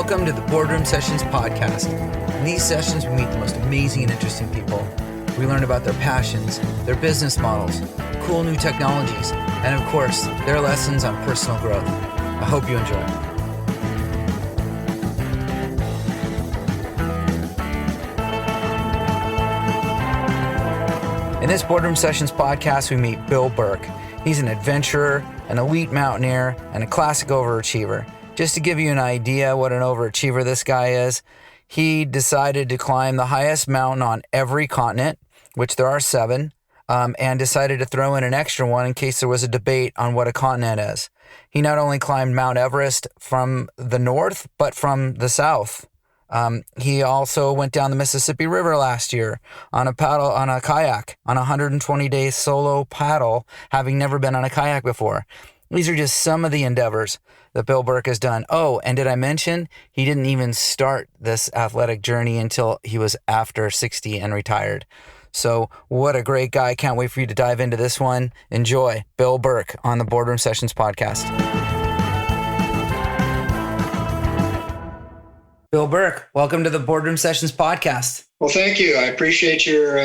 Welcome to the Boardroom Sessions podcast. In these sessions, we meet the most amazing and interesting people. We learn about their passions, their business models, cool new technologies, and of course, their lessons on personal growth. I hope you enjoy. In this Boardroom Sessions podcast, we meet Bill Burke. He's an adventurer, an elite mountaineer, and a classic overachiever. Just to give you an idea what an overachiever this guy is, he decided to climb the highest mountain on every continent, which there are 7, and decided to throw in an extra one in case there was a debate on what a continent is. He not only climbed Mount Everest from the north, but from the south. He also went down the Mississippi River last year on a kayak, on a 120-day solo paddle, having never been on a kayak before. These are just some of the endeavors that Bill Burke has done. Oh, and did I mention he didn't even start this athletic journey until he was after 60 and retired. So what a great guy. Can't wait for you to dive into this one. Enjoy Bill Burke on the Boardroom Sessions podcast. Bill Burke, welcome to the Boardroom Sessions podcast. Well, thank you. I appreciate your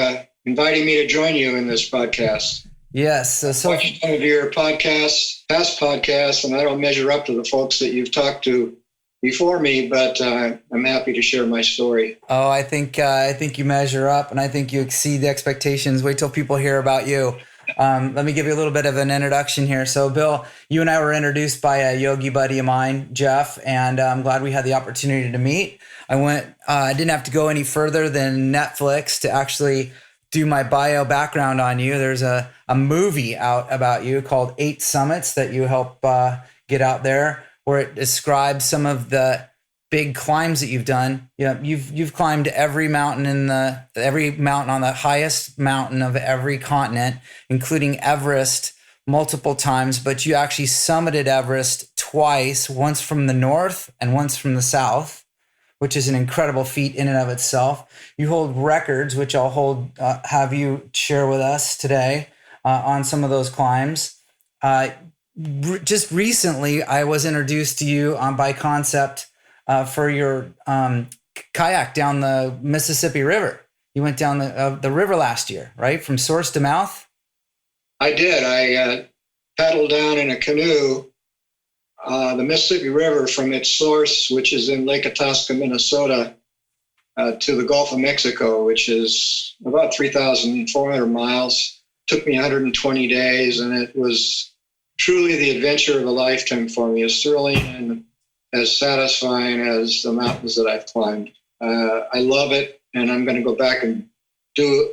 inviting me to join you in this podcast. Yes. So watched some of your podcasts, past podcasts, and I don't measure up to the folks that you've talked to before me, but I'm happy to share my story. Oh, I think you measure up, and I think you exceed the expectations. Wait till people hear about you. Let me give you a little bit of an introduction here. So, Bill, you and I were introduced by a yogi buddy of mine, Jeff, and I'm glad we had the opportunity to meet. I didn't have to go any further than Netflix to actually do my bio background on you. There's a movie out about you called 8 Summits that you help get out there, where it describes some of the big climbs that you've done. You know, you've climbed every mountain on the highest mountain of every continent, including Everest multiple times, but you actually summited Everest twice, once from the north and once from the south, which is an incredible feat in and of itself. You hold records, which I'll have you share with us today on some of those climbs. Just recently, I was introduced to you by Concept for your kayak down the Mississippi River. You went down the river last year, right? From source to mouth? I did. I paddled down in a canoe the Mississippi River from its source, which is in Lake Itasca, Minnesota, to the Gulf of Mexico, which is about 3,400 miles. Took me 120 days, and it was truly the adventure of a lifetime for me. As thrilling and as satisfying as the mountains that I've climbed. I love it, and I'm going to go back and do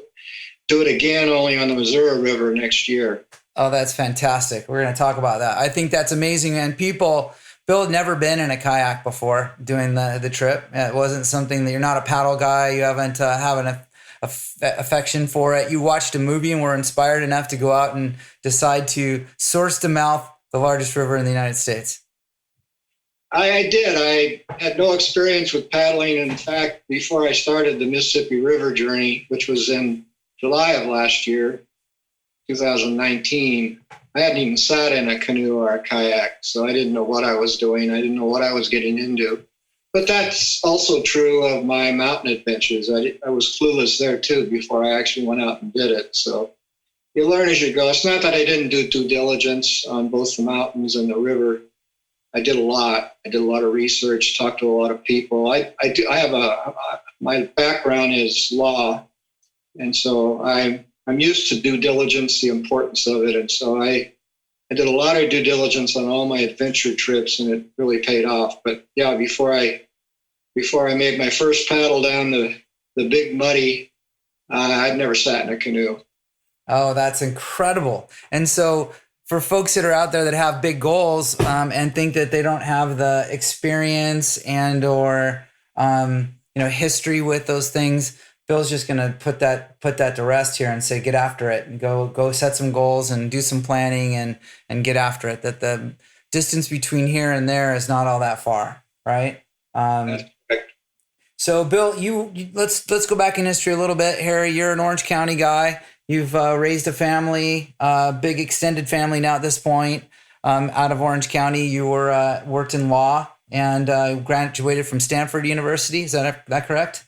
it again, only on the Missouri River next year. Oh, that's fantastic. We're going to talk about that. I think that's amazing. And Bill had never been in a kayak before doing the trip. It wasn't something that you're not a paddle guy. You haven't have an affection for it. You watched a movie and were inspired enough to go out and decide to source to mouth the largest river in the United States. I did. I had no experience with paddling. In fact, before I started the Mississippi River journey, which was in July of last year, 2019, I hadn't even sat in a canoe or a kayak, so I didn't know what I was doing. I didn't know what I was getting into. But that's also true of my mountain adventures. I was clueless there too before I actually went out and did it. So you learn as you go. It's not that I didn't do due diligence on both the mountains and the river. I did a lot. I did a lot of research, talked to a lot of people. My background is law, and so I'm used to due diligence, the importance of it. And so I did a lot of due diligence on all my adventure trips, and it really paid off. But yeah, before I made my first paddle down the big muddy, I'd never sat in a canoe. Oh, that's incredible. And so for folks that are out there that have big goals and think that they don't have the experience and or history with those things, Bill's just going to put that to rest here and say, get after it and go set some goals and do some planning and get after it. That the distance between here and there is not all that far, right? That's correct. So, Bill, let's go back in history a little bit, Harry. You're an Orange County guy. You've raised a family, big extended family now at this point. Out of Orange County, you worked in law and graduated from Stanford University. Is that correct?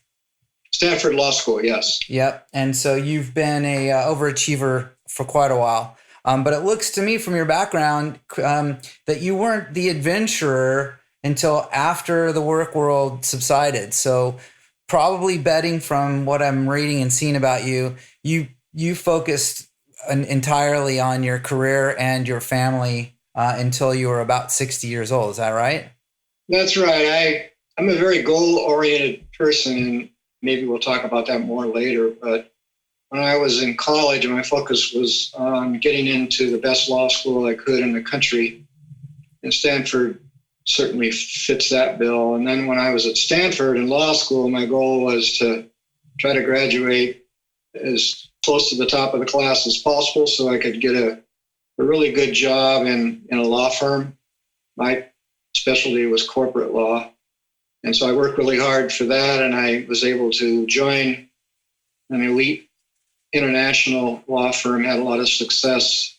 Stanford Law School, yes. Yep. And so you've been a overachiever for quite a while. But it looks to me from your background that you weren't the adventurer until after the work world subsided. So probably betting from what I'm reading and seeing about you, you focused entirely on your career and your family until you were about 60 years old. Is that right? That's right. I'm a very goal-oriented person, and maybe we'll talk about that more later. But when I was in college, my focus was on getting into the best law school I could in the country. And Stanford certainly fits that bill. And then when I was at Stanford in law school, my goal was to try to graduate as close to the top of the class as possible so I could get a really good job in a law firm. My specialty was corporate law. And so I worked really hard for that, and I was able to join an elite international law firm, had a lot of success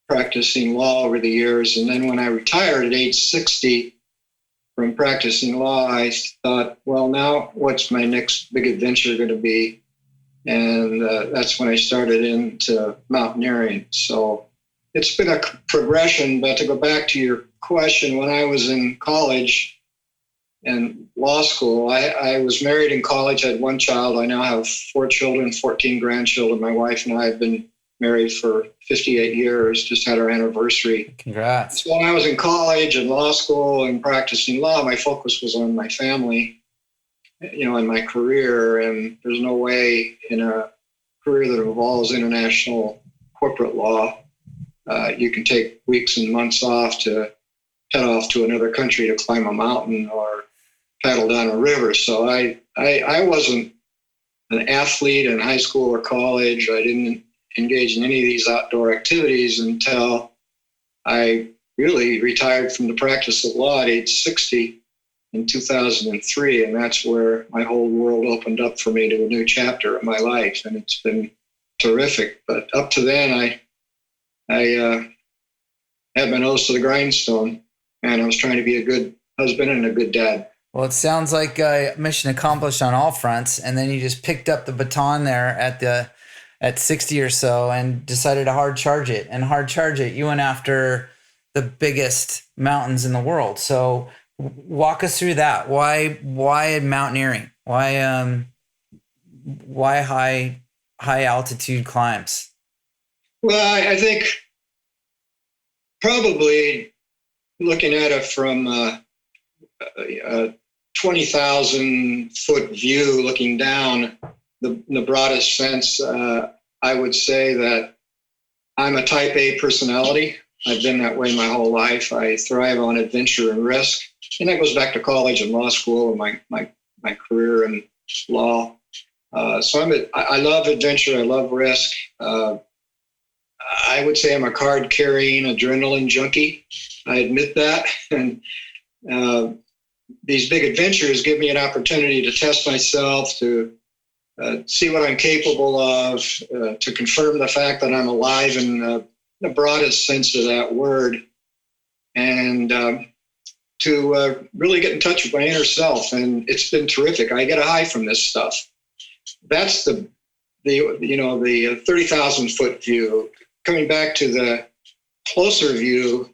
practicing law over the years. And then when I retired at age 60 from practicing law, I thought, well, now what's my next big adventure going to be? And that's when I started into mountaineering. So it's been a progression, but to go back to your question, when I was in college and law school, I was married in college, I had one child. I now have 4 children, 14 grandchildren. My wife and I have been married for 58 years, just had our anniversary. Congrats. So when I was in college and law school and practicing law, my focus was on my family, and my career. And there's no way in a career that involves international corporate law, you can take weeks and months off to head off to another country to climb a mountain or paddle down a river. So I wasn't an athlete in high school or college. I didn't engage in any of these outdoor activities until I really retired from the practice of law at age 60 in 2003. And that's where my whole world opened up for me to a new chapter of my life. And it's been terrific. But up to then, I had my nose to the grindstone, and I was trying to be a good husband and a good dad. Well, it sounds like mission accomplished on all fronts, and then you just picked up the baton there at 60 or so and decided to hard charge it. You went after the biggest mountains in the world. So walk us through that. Why mountaineering? Why high altitude climbs? Well, I think probably looking at it from a 20,000 foot view, looking down, the broadest sense, I would say that I'm a type A personality. I've been that way my whole life. I thrive on adventure and risk. And that goes back to college and law school and my career in law. So I love adventure. I love risk. I would say I'm a card-carrying adrenaline junkie. I admit that. And these big adventures give me an opportunity to test myself, to see what I'm capable of, to confirm the fact that I'm alive in the broadest sense of that word, and to really get in touch with my inner self. And it's been terrific. I get a high from this stuff. That's the 30,000 foot view. Coming back to the closer view,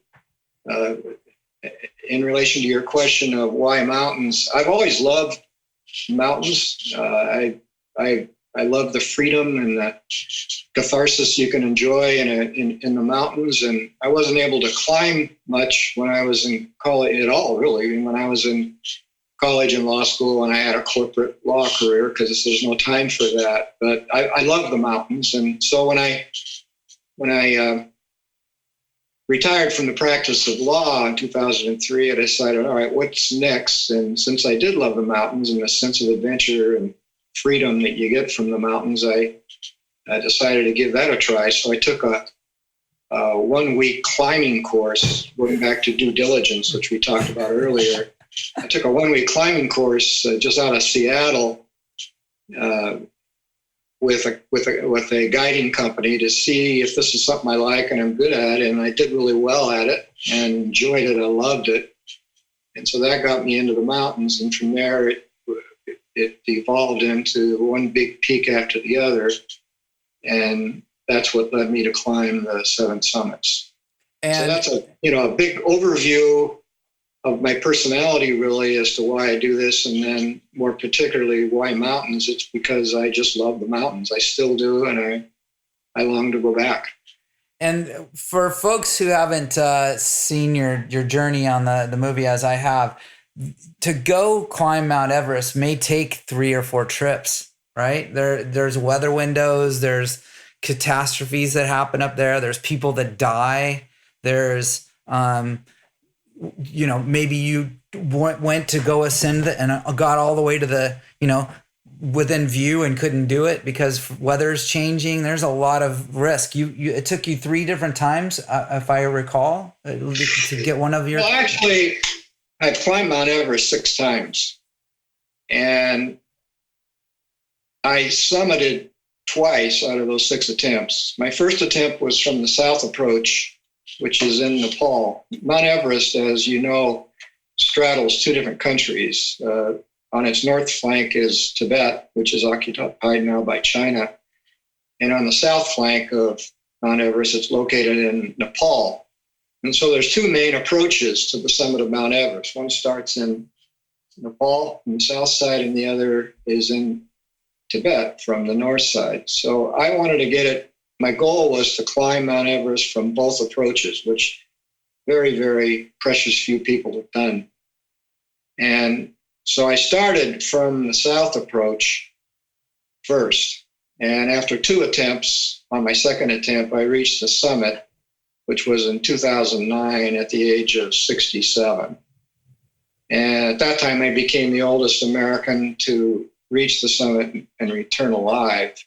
in relation to your question of why mountains, I've always loved mountains. I love the freedom and the catharsis you can enjoy in the mountains. And I wasn't able to climb much when I was in college at all, really. When I was in college and law school, and I had a corporate law career, because there's no time for that. But I love the mountains. And so when I retired from the practice of law in 2003, I decided, all right, what's next? And since I did love the mountains and the sense of adventure and freedom that you get from the mountains, I decided to give that a try. So I took a 1 week climbing course, going back to due diligence, which we talked about earlier. I took a 1 week climbing course just out of Seattle with a guiding company to see if this is something I like and I'm good at. And I did really well at it and enjoyed it. I loved it. And so that got me into the mountains. And from there, it evolved into one big peak after the other. And that's what led me to climb the 7 summits. And so that's a big overview of my personality, really, as to why I do this. And then more particularly, why mountains. It's because I just love the mountains. I still do. And I long to go back. And for folks who haven't seen your journey on the movie as I have, to go climb Mount Everest may take 3 or 4 trips, right? There's weather windows, there's catastrophes that happen up there, there's people that die, there's maybe you went to go ascend and got all the way to the within view and couldn't do it because weather's changing. There's a lot of risk. It took you 3 different times, if I recall, to get one of your. Well, actually, I've climbed Mount Everest 6 times, and I summited twice out of those 6 attempts. My first attempt was from the south approach, which is in Nepal. Mount Everest, as you know, straddles 2 different countries. On its north flank is Tibet, which is occupied now by China. And on the south flank of Mount Everest, it's located in Nepal. And so there's 2 main approaches to the summit of Mount Everest. One starts in Nepal from the south side, and the other is in Tibet from the north side. So I wanted to get it. My goal was to climb Mount Everest from both approaches, which very, very precious few people have done. And so I started from the south approach first. And after 2 attempts, on my second attempt, I reached the summit, which was in 2009 at the age of 67. And at that time, I became the oldest American to reach the summit and return alive.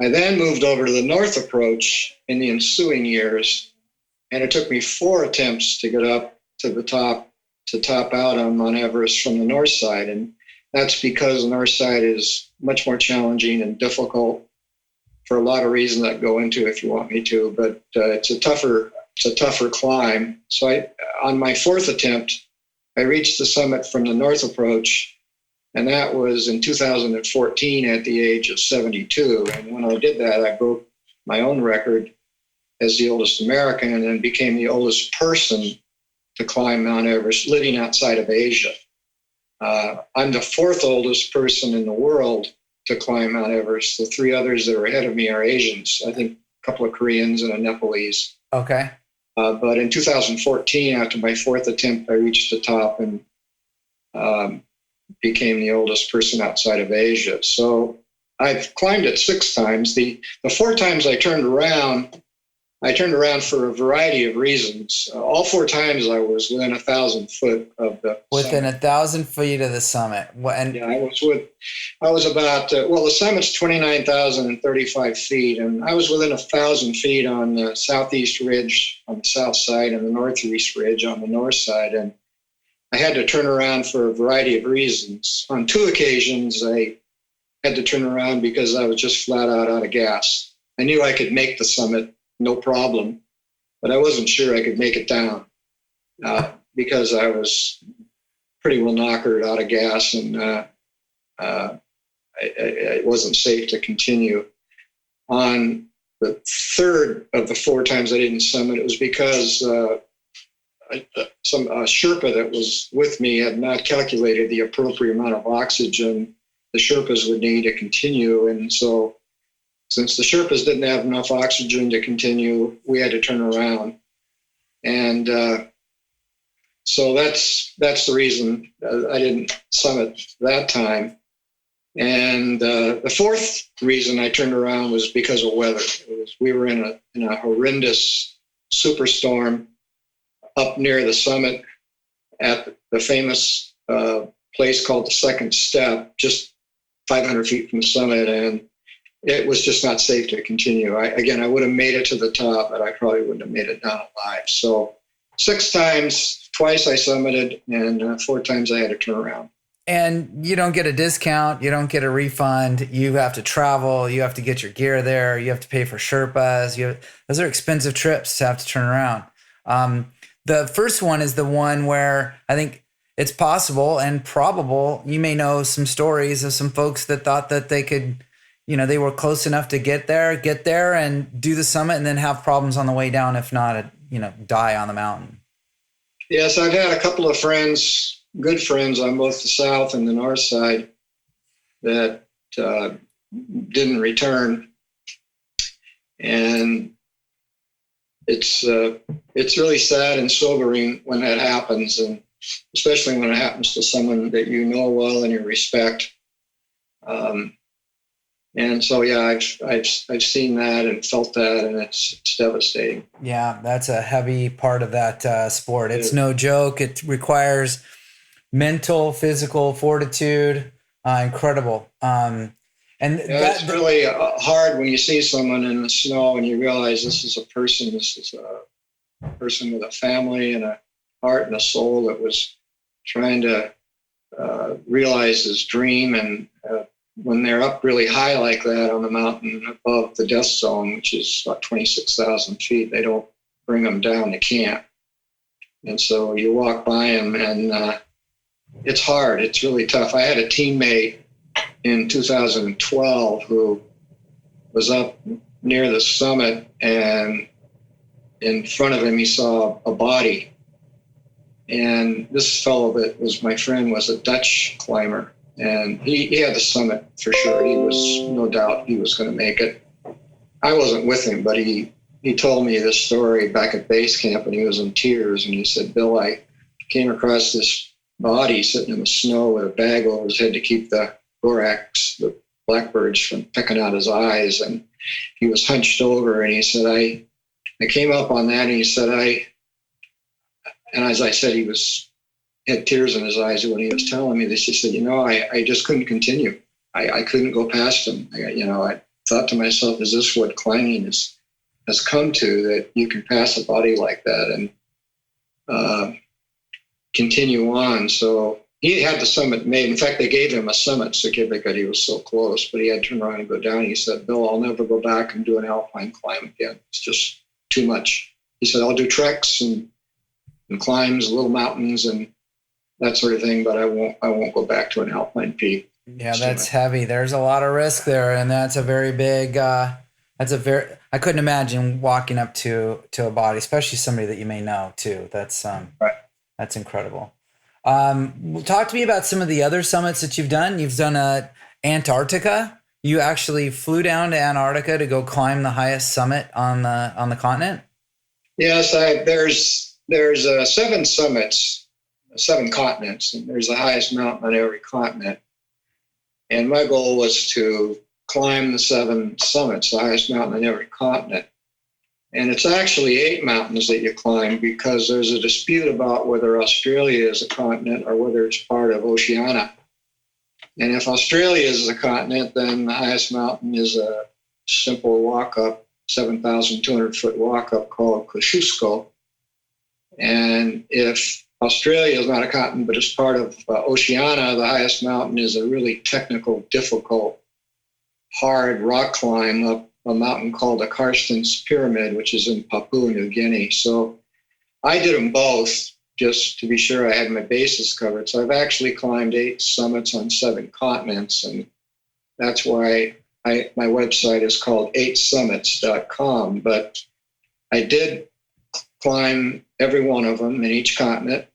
I then moved over to the north approach in the ensuing years, and it took me 4 attempts to get up to the top, to top out on Mount Everest from the north side. And that's because the north side is much more challenging and difficult for a lot of reasons I'd go into if you want me to, but it's a tougher climb. So on my 4th attempt, I reached the summit from the north approach, and that was in 2014 at the age of 72. And when I did that, I broke my own record as the oldest American and then became the oldest person to climb Mount Everest living outside of Asia. I'm the 4th oldest person in the world to climb Mount Everest. The 3 others that are ahead of me are Asians. I think a couple of Koreans and a Nepalese. Okay. But in 2014, after my 4th attempt, I reached the top and became the oldest person outside of Asia. So I've climbed it 6 times. The 4 times I turned around for a variety of reasons. All 4 times I was within 1,000 foot of the within summit. 1,000 feet of the summit. Yeah, I was about, the summit's 29,035 feet, and I was within 1,000 feet on the southeast ridge on the south side and the northeast ridge on the north side. And I had to turn around for a variety of reasons. On 2 occasions, I had to turn around because I was just flat out of gas. I knew I could make the summit, no problem, but I wasn't sure I could make it down because I was pretty well knockered out of gas, and it wasn't safe to continue. On the 3rd of the 4 times I didn't summit, it was because some Sherpa that was with me had not calculated the appropriate amount of oxygen the Sherpas would need to continue, and so since the Sherpas didn't have enough oxygen to continue, we had to turn around. And so that's the reason I didn't summit that time. And the 4th reason I turned around was because of weather. We were in a horrendous superstorm up near the summit at the famous place called the Second Step, just 500 feet from the summit, and it was just not safe to continue. I would have made it to the top, but I probably wouldn't have made it down alive. So 6 times, twice I summited, and 4 times I had to turn around. And you don't get a discount. You don't get a refund. You have to travel. You have to get your gear there. You have to pay for Sherpas. Those are expensive trips to have to turn around. The first one is the one where I think it's possible and probable. You may know some stories of some folks that thought that they could, they were close enough to get there and do the summit and then have problems on the way down. If not, die on the mountain. Yes, I've had a couple of friends, good friends on both the south and the north side that didn't return. And it's really sad and sobering when that happens, and especially when it happens to someone that you know well and you respect. And so, yeah, I've seen that and felt that, and it's devastating. Yeah, that's a heavy part of that sport. It's no joke. It requires mental, physical fortitude. Incredible. It's really hard when you see someone in the snow and you realize this is a person. This is a person with a family and a heart and a soul that was trying to realize his dream. And when they're up really high like that on the mountain above the death zone, which is about 26,000 feet, they don't bring them down to camp. And so you walk by them, and it's hard. It's really tough. I had a teammate in 2012 who was up near the summit, and in front of him he saw a body. And this fellow that was my friend was a Dutch climber, and he had the summit for sure. He was, no doubt, he was going to make it. I wasn't with him, but he told me this story back at base camp, and he was in tears. And he said, "Bill, I came across this body sitting in the snow with a bag over his head to keep the borax, the blackbirds, from picking out his eyes." And he was hunched over, and he said, I came up on that, and he said, and as I said, he had tears in his eyes when he was telling me this. He said, I just couldn't continue. I couldn't go past him. I thought to myself, is this what climbing has come to, that you can pass a body like that and continue on? So he had the summit made. In fact, they gave him a summit certificate. He was so close, but he had to turn around and go down. He said, "Bill, I'll never go back and do an alpine climb again. It's just too much." He said, "I'll do treks and climbs, little mountains and that sort of thing, but I won't go back to an alpine peak." Yeah, that's heavy. There's a lot of risk there, and that's a very big. I couldn't imagine walking up to a body, especially somebody that you may know too. That's right. That's incredible. Talk to me about some of the other summits that you've done. You've done Antarctica. You actually flew down to Antarctica to go climb the highest summit on the continent. Yes, there's 7 summits, 7 continents, and there's the highest mountain on every continent. And my goal was to climb the 7 summits, the highest mountain on every continent. And it's actually 8 mountains that you climb, because there's a dispute about whether Australia is a continent or whether it's part of Oceania. And if Australia is a continent, then the highest mountain is a simple walk-up, 7,200-foot walk-up called Kosciuszko. And if Australia is not a continent, but it's part of Oceania, the highest mountain is a really technical, difficult, hard rock climb up a mountain called the Karstens Pyramid, which is in Papua New Guinea. So I did them both just to be sure I had my bases covered. So I've actually climbed 8 summits on 7 continents, and that's why my website is called 8summits.com. But I did climb every one of them in each continent.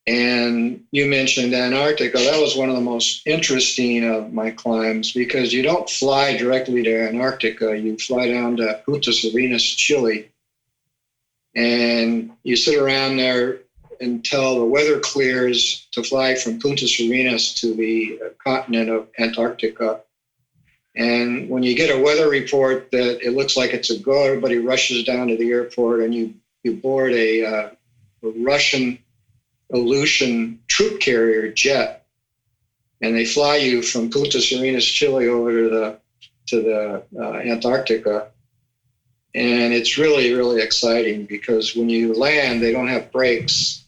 And you mentioned Antarctica. That was one of the most interesting of my climbs, because you don't fly directly to Antarctica. You fly down to Punta Arenas, Chile, and you sit around there until the weather clears to fly from Punta Arenas to the continent of Antarctica. And when you get a weather report that it looks like it's a go, everybody rushes down to the airport, and you board a Russian Aleutian troop carrier jet, and they fly you from Punta Arenas, Chile, over to the Antarctica. And it's really, really exciting, because when you land, they don't have brakes,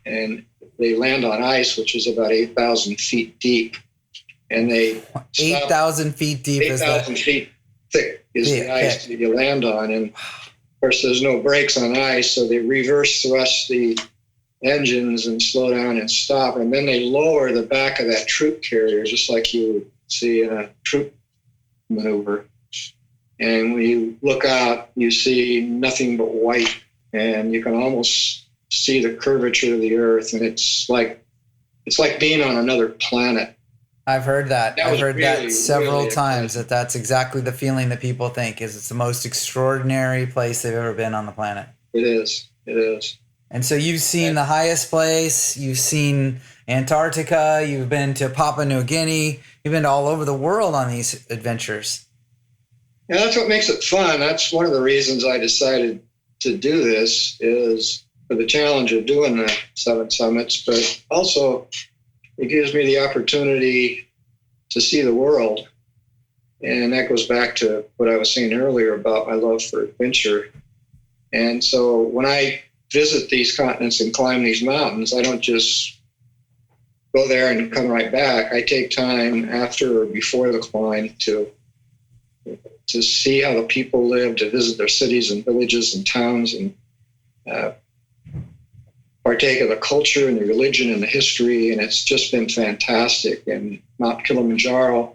and they land on ice, which is about 8,000 feet deep. And they 8,000 feet deep. 8,000 feet thick is the ice that you land on. And of course, there's no brakes on ice, so they reverse thrust the engines and slow down and stop. And then they lower the back of that troop carrier, just like you would see in a troop maneuver. And when you look out, you see nothing but white, and you can almost see the curvature of the earth. And it's like being on another planet. I've heard that. I've heard really, that several really times, that's exactly the feeling that people think is it's the most extraordinary place they've ever been on the planet. It is. It is. And so you've seen the highest place, you've seen Antarctica, you've been to Papua New Guinea, you've been to all over the world on these adventures. Yeah, that's what makes it fun. That's one of the reasons I decided to do this, is for the challenge of doing the 7 summits, but also it gives me the opportunity to see the world. And that goes back to what I was saying earlier about my love for adventure. And so when I visit these continents and climb these mountains, I don't just go there and come right back. I take time after or before the climb to see how the people live, to visit their cities and villages and towns, and partake of the culture and the religion and the history. And it's just been fantastic. And Mount Kilimanjaro,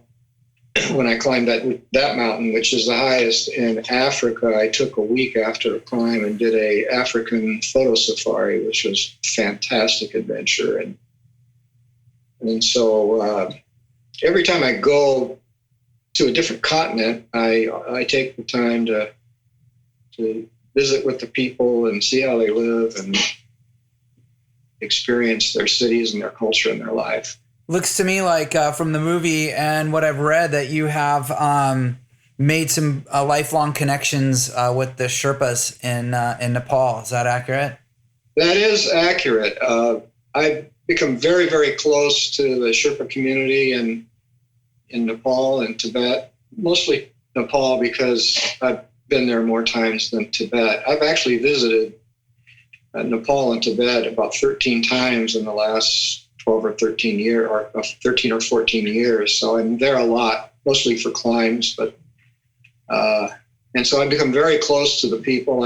when I climbed that mountain, which is the highest in Africa, I took a week after the climb and did a African photo safari, which was a fantastic adventure. And so every time I go to a different continent, I take the time to visit with the people and see how they live and experience their cities and their culture and their life. Looks to me like from the movie and what I've read that you have made some lifelong connections with the Sherpas in Nepal. Is that accurate? That is accurate. I've become very, very close to the Sherpa community in Nepal and Tibet, mostly Nepal because I've been there more times than Tibet. I've actually visited Nepal and Tibet about 13 times in the last 12 or 13 years, or 13 or 14 years. So I'm there a lot, mostly for climbs, but and so I've become very close to the people.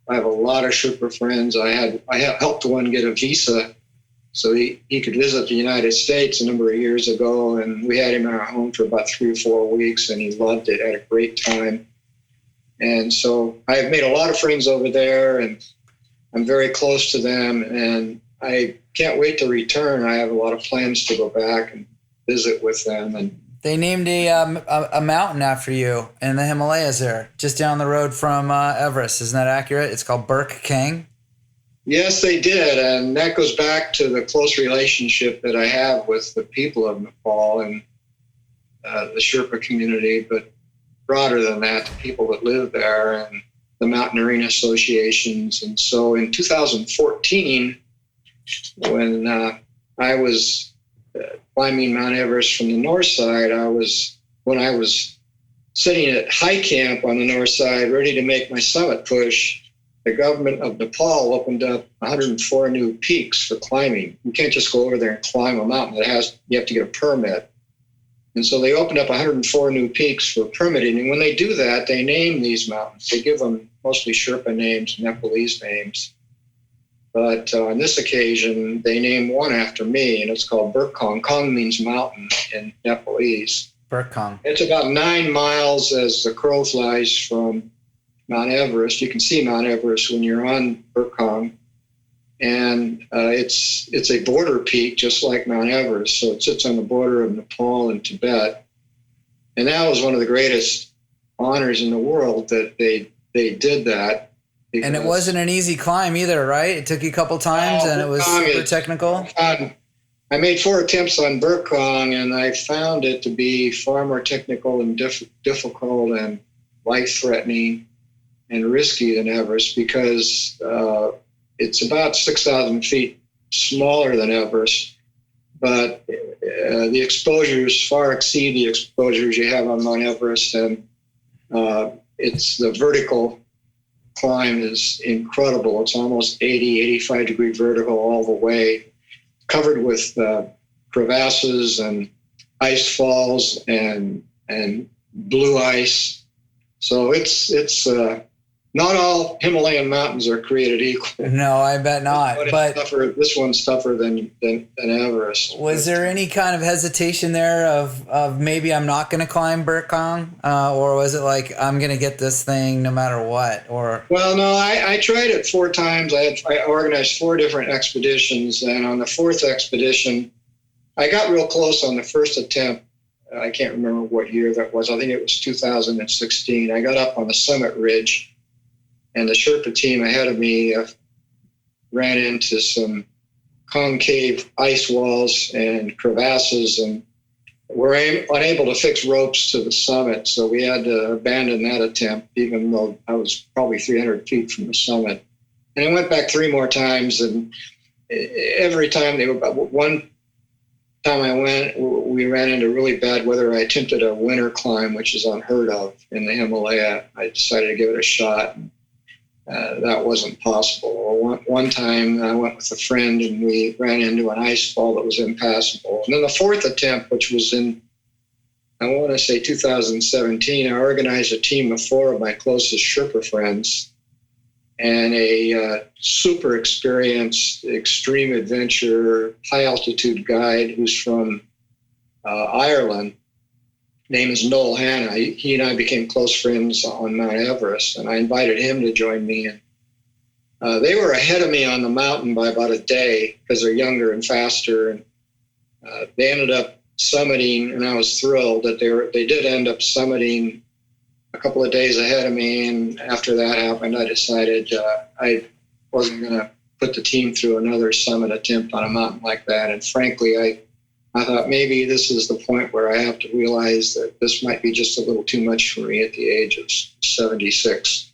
I have a lot of Sherpa friends. I helped one get a visa so he could visit the United States a number of years ago, and we had him in our home for about 3 or 4 weeks, and he loved it, had a great time. And so I've made a lot of friends over there, and I'm very close to them, and I can't wait to return. I have a lot of plans to go back and visit with them. And they named a mountain after you in the Himalayas there, just down the road from Everest. Isn't that accurate? It's called Burke. Yes, they did. And that goes back to the close relationship that I have with the people of Nepal and the Sherpa community, but broader than that, the people that live there and the mountaineering associations. And so in 2014, when I was climbing Mount Everest from the north side, when I was sitting at high camp on the north side, ready to make my summit push, the government of Nepal opened up 104 new peaks for climbing. You can't just go over there and climb a mountain. You have to get a permit. And so they opened up 104 new peaks for permitting. And when they do that, they name these mountains. They give them mostly Sherpa names, Nepalese names. But on this occasion, they named one after me, and it's called Burke. Kong means mountain in Nepalese. Burke. It's about 9 miles as the crow flies from Mount Everest. You can see Mount Everest when you're on Burke. And it's a border peak, just like Mount Everest. So it sits on the border of Nepal and Tibet. And that was one of the greatest honors in the world that they did that. And it wasn't an easy climb either, right? It took you a couple times, and it was super technical. I made 4 attempts on Burke, and I found it to be far more technical and difficult and life-threatening and risky than Everest, because it's about 6,000 feet smaller than Everest, but the exposures far exceed the exposures you have on Mount Everest, and it's the vertical climb is incredible. It's almost 85 degree vertical all the way, covered with crevasses and ice falls and blue ice. So it's not all Himalayan mountains are created equal. No, I bet not. But this one's tougher than Everest. Was there any kind of hesitation there of maybe I'm not going to climb Burke, or was it like I'm going to get this thing no matter what? Or well, no, I tried it 4 times. I organized 4 different expeditions, and on the 4th expedition, I got real close on the first attempt. I can't remember what year that was. I think it was 2016. I got up on the summit ridge, and the Sherpa team ahead of me ran into some concave ice walls and crevasses, and were unable to fix ropes to the summit. So we had to abandon that attempt, even though I was probably 300 feet from the summit. And I went back 3 more times, and every time one time I went, we ran into really bad weather. I attempted a winter climb, which is unheard of in the Himalaya. I decided to give it a shot. That wasn't possible. One time I went with a friend and we ran into an ice fall that was impassable. And then the 4th attempt, which was in, I want to say 2017, I organized a team of 4 of my closest Sherpa friends and a super experienced extreme adventure, high altitude guide who's from Ireland. Name is Noel Hanna. He and I became close friends on Mount Everest, and I invited him to join me. And they were ahead of me on the mountain by about a day because they're younger and faster. And they ended up summiting, and I was thrilled that they did end up summiting a couple of days ahead of me. And after that happened, I decided I wasn't going to put the team through another summit attempt on a mountain like that. And frankly, I thought maybe this is the point where I have to realize that this might be just a little too much for me at the age of 76.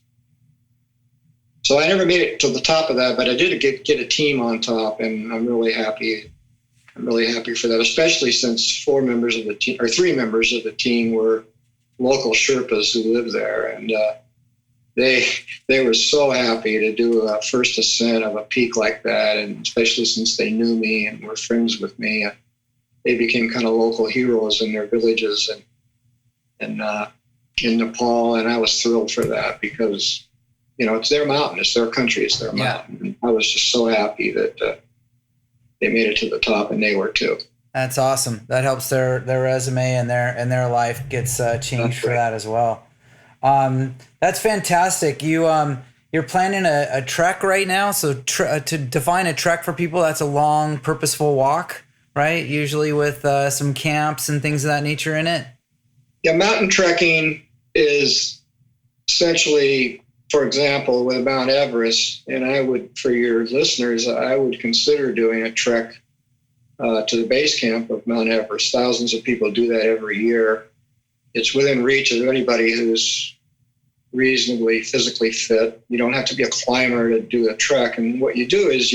So I never made it to the top of that, but I did get a team on top, and I'm really happy. I'm really happy for that, especially since 3 members of the team were local Sherpas who live there, and they were so happy to do a first ascent of a peak like that, and especially since they knew me and were friends with me. They became kind of local heroes in their villages and in Nepal, and I was thrilled for that because, it's their mountain, it's their country, it's their mountain. And I was just so happy that they made it to the top, and they were too. That's awesome. That helps their resume and their life gets changed for that as well. That's fantastic. You're planning a trek right now. So to define a trek for people, that's a long, purposeful walk. Right? Usually with some camps and things of that nature in it. Yeah, mountain trekking is essentially, for example, with Mount Everest, and for your listeners, I would consider doing a trek to the base camp of Mount Everest. Thousands of people do that every year. It's within reach of anybody who's reasonably physically fit. You don't have to be a climber to do a trek. And what you do is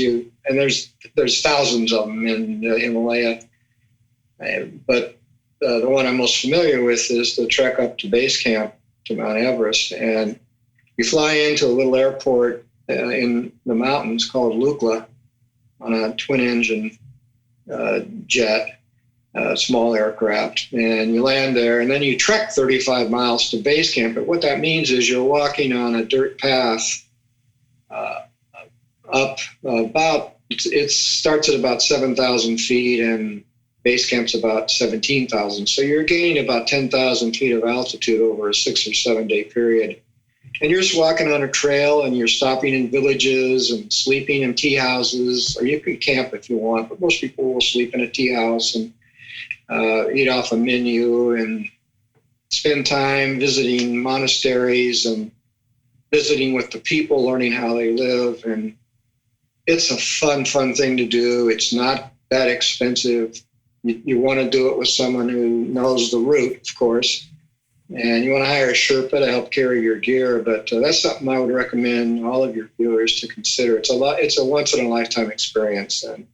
and there's thousands of them in the Himalaya. But the one I'm most familiar with is the trek up to base camp to Mount Everest. And you fly into a little airport in the mountains called Lukla on a twin engine jet. Small aircraft, and you land there, and then you trek 35 miles to base camp. But what that means is you're walking on a dirt path up about, it starts at about 7,000 feet, and base camp's about 17,000. So you're gaining about 10,000 feet of altitude over a 6 or 7 day period. And you're just walking on a trail, and you're stopping in villages and sleeping in tea houses, or you can camp if you want, but most people will sleep in a tea house and eat off a menu and spend time visiting monasteries and visiting with the people, learning how they live. And it's a fun thing to do. It's not that expensive. You want to do it with someone who knows the route, of course. And you want to hire a Sherpa to help carry your gear. But that's something I would recommend all of your viewers to consider. It's a once-in-a-lifetime experience. And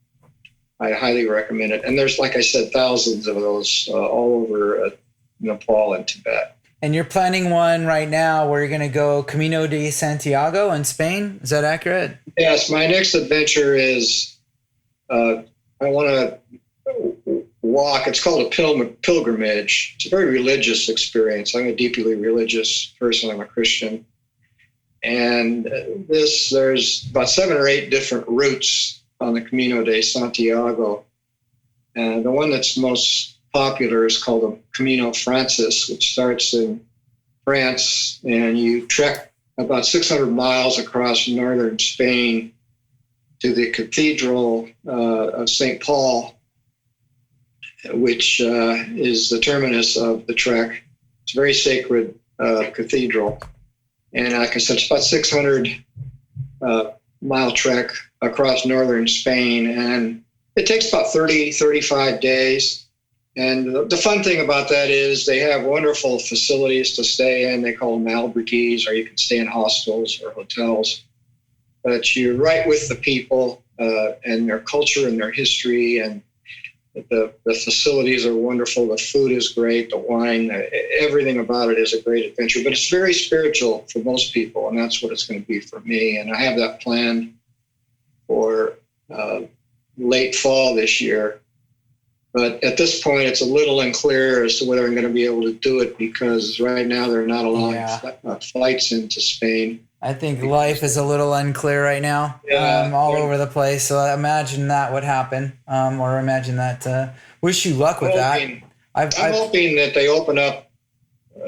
I highly recommend it. And there's, like I said, thousands of those all over Nepal and Tibet. And you're planning one right now where you're going to go Camino de Santiago in Spain. Is that accurate? Yes. My next adventure is I want to walk. It's called a pilgrimage. It's a very religious experience. I'm a deeply religious person. I'm a Christian. And there's about 7 or 8 different routes on the Camino de Santiago. And the one that's most popular is called the Camino Francis, which starts in France, and you trek about 600 miles across northern Spain to the Cathedral of St. Paul, which is the terminus of the trek. It's a very sacred cathedral. And like I said, it's about 600 mile trek across northern Spain. And it takes about 35 days. And the fun thing about that is they have wonderful facilities to stay in. They call them albergues, or you can stay in hostels or hotels. But you're right with the people and their culture and their history, and the facilities are wonderful. The food is great. The wine, everything about it is a great adventure. But it's very spiritual for most people, and that's what it's going to be for me. And I have that planned for late fall this year. But at this point, it's a little unclear as to whether I'm going to be able to do it, because right now they're not allowing flights into Spain. I think life is a little unclear right now, all over the place. So I imagine that would happen, or imagine that. Wish you luck with that. I'm hoping that they open up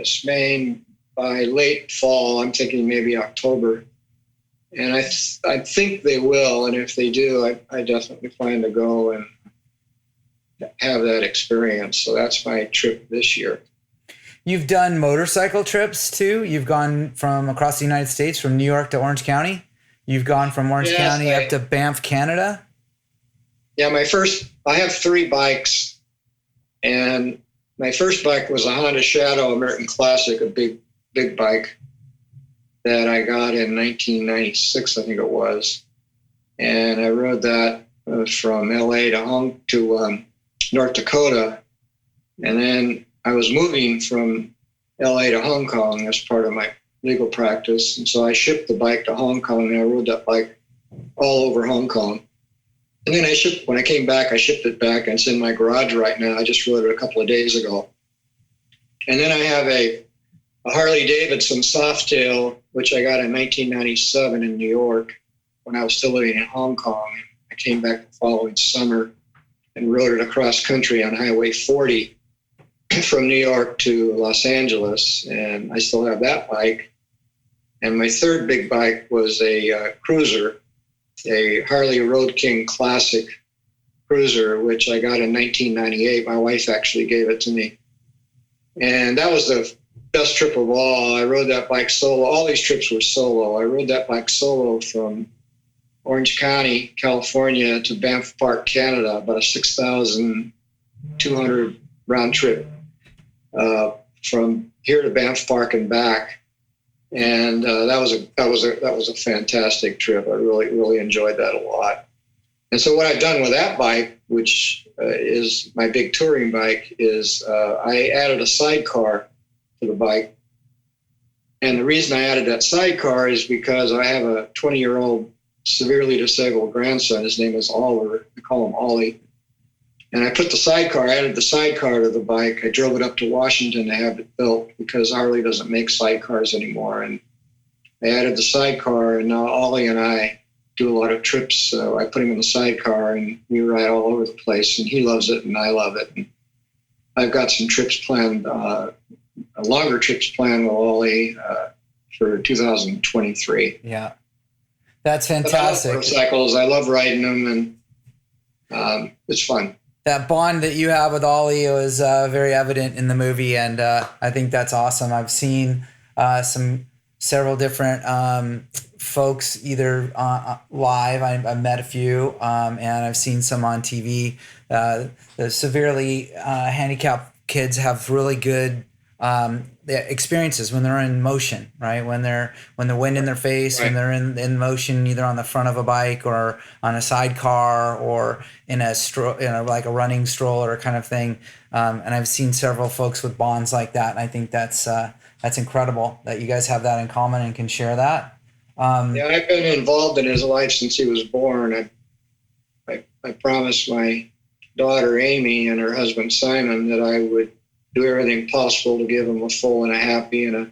Spain by late fall. I'm thinking maybe October. And I think they will. And if they do, I definitely plan to go and have that experience. So that's my trip this year. You've done motorcycle trips too. You've gone from across the United States, from New York to Orange County. You've gone from Orange County up to Banff, Canada. Yeah, I have 3 bikes, and my first bike was a Honda Shadow American Classic, a big bike that I got in 1996, I think it was. And I rode that from LA to North Dakota. And then I was moving from LA to Hong Kong as part of my legal practice. And so I shipped the bike to Hong Kong, and I rode that bike all over Hong Kong. And then when I came back, I shipped it back, and it's in my garage right now. I just rode it a couple of days ago. And then I have a Harley Davidson Softail, which I got in 1997 in New York when I was still living in Hong Kong. I came back the following summer and rode it across country on Highway 40 from New York to Los Angeles, and I still have that bike. And my third big bike was a cruiser, a Harley Road King Classic cruiser, which I got in 1998. My wife actually gave it to me. And that was the best trip of all. I rode that bike solo. All these trips were solo. I rode that bike solo from Orange County, California to Banff Park, Canada, about a 6,200 round trip from here to Banff Park and back. And that was a fantastic trip. I really enjoyed that a lot. And so what I've done with that bike, which is my big touring bike, is I added a sidecar to the bike. And the reason I added that sidecar is because I have a 20-year-old severely disabled grandson. His name is Oliver. I call him Ollie. And I added the sidecar to the bike. I drove it up to Washington to have it built because Harley doesn't make sidecars anymore. And I added the sidecar, and now Ollie and I do a lot of trips. So I put him in the sidecar, and we ride all over the place. And he loves it, and I love it. And I've got some trips planned, longer trips planned with Ollie for 2023. Yeah, that's fantastic. I love motorcycles. I love riding them, and it's fun. That bond that you have with Ollie was very evident in the movie, and I think that's awesome. I've seen several different folks either live. I've met a few, and I've seen some on TV. The severely handicapped kids have really good experiences when they're in motion, right? When the wind in their face, right. When they're in motion, either on the front of a bike or on a sidecar or in like a running stroller kind of thing. And I've seen several folks with bonds like that. And I think that's incredible that you guys have that in common and can share that. Yeah, I've been involved in his life since he was born. I promised my daughter Amy and her husband Simon that I would do everything possible to give him a full and a happy and a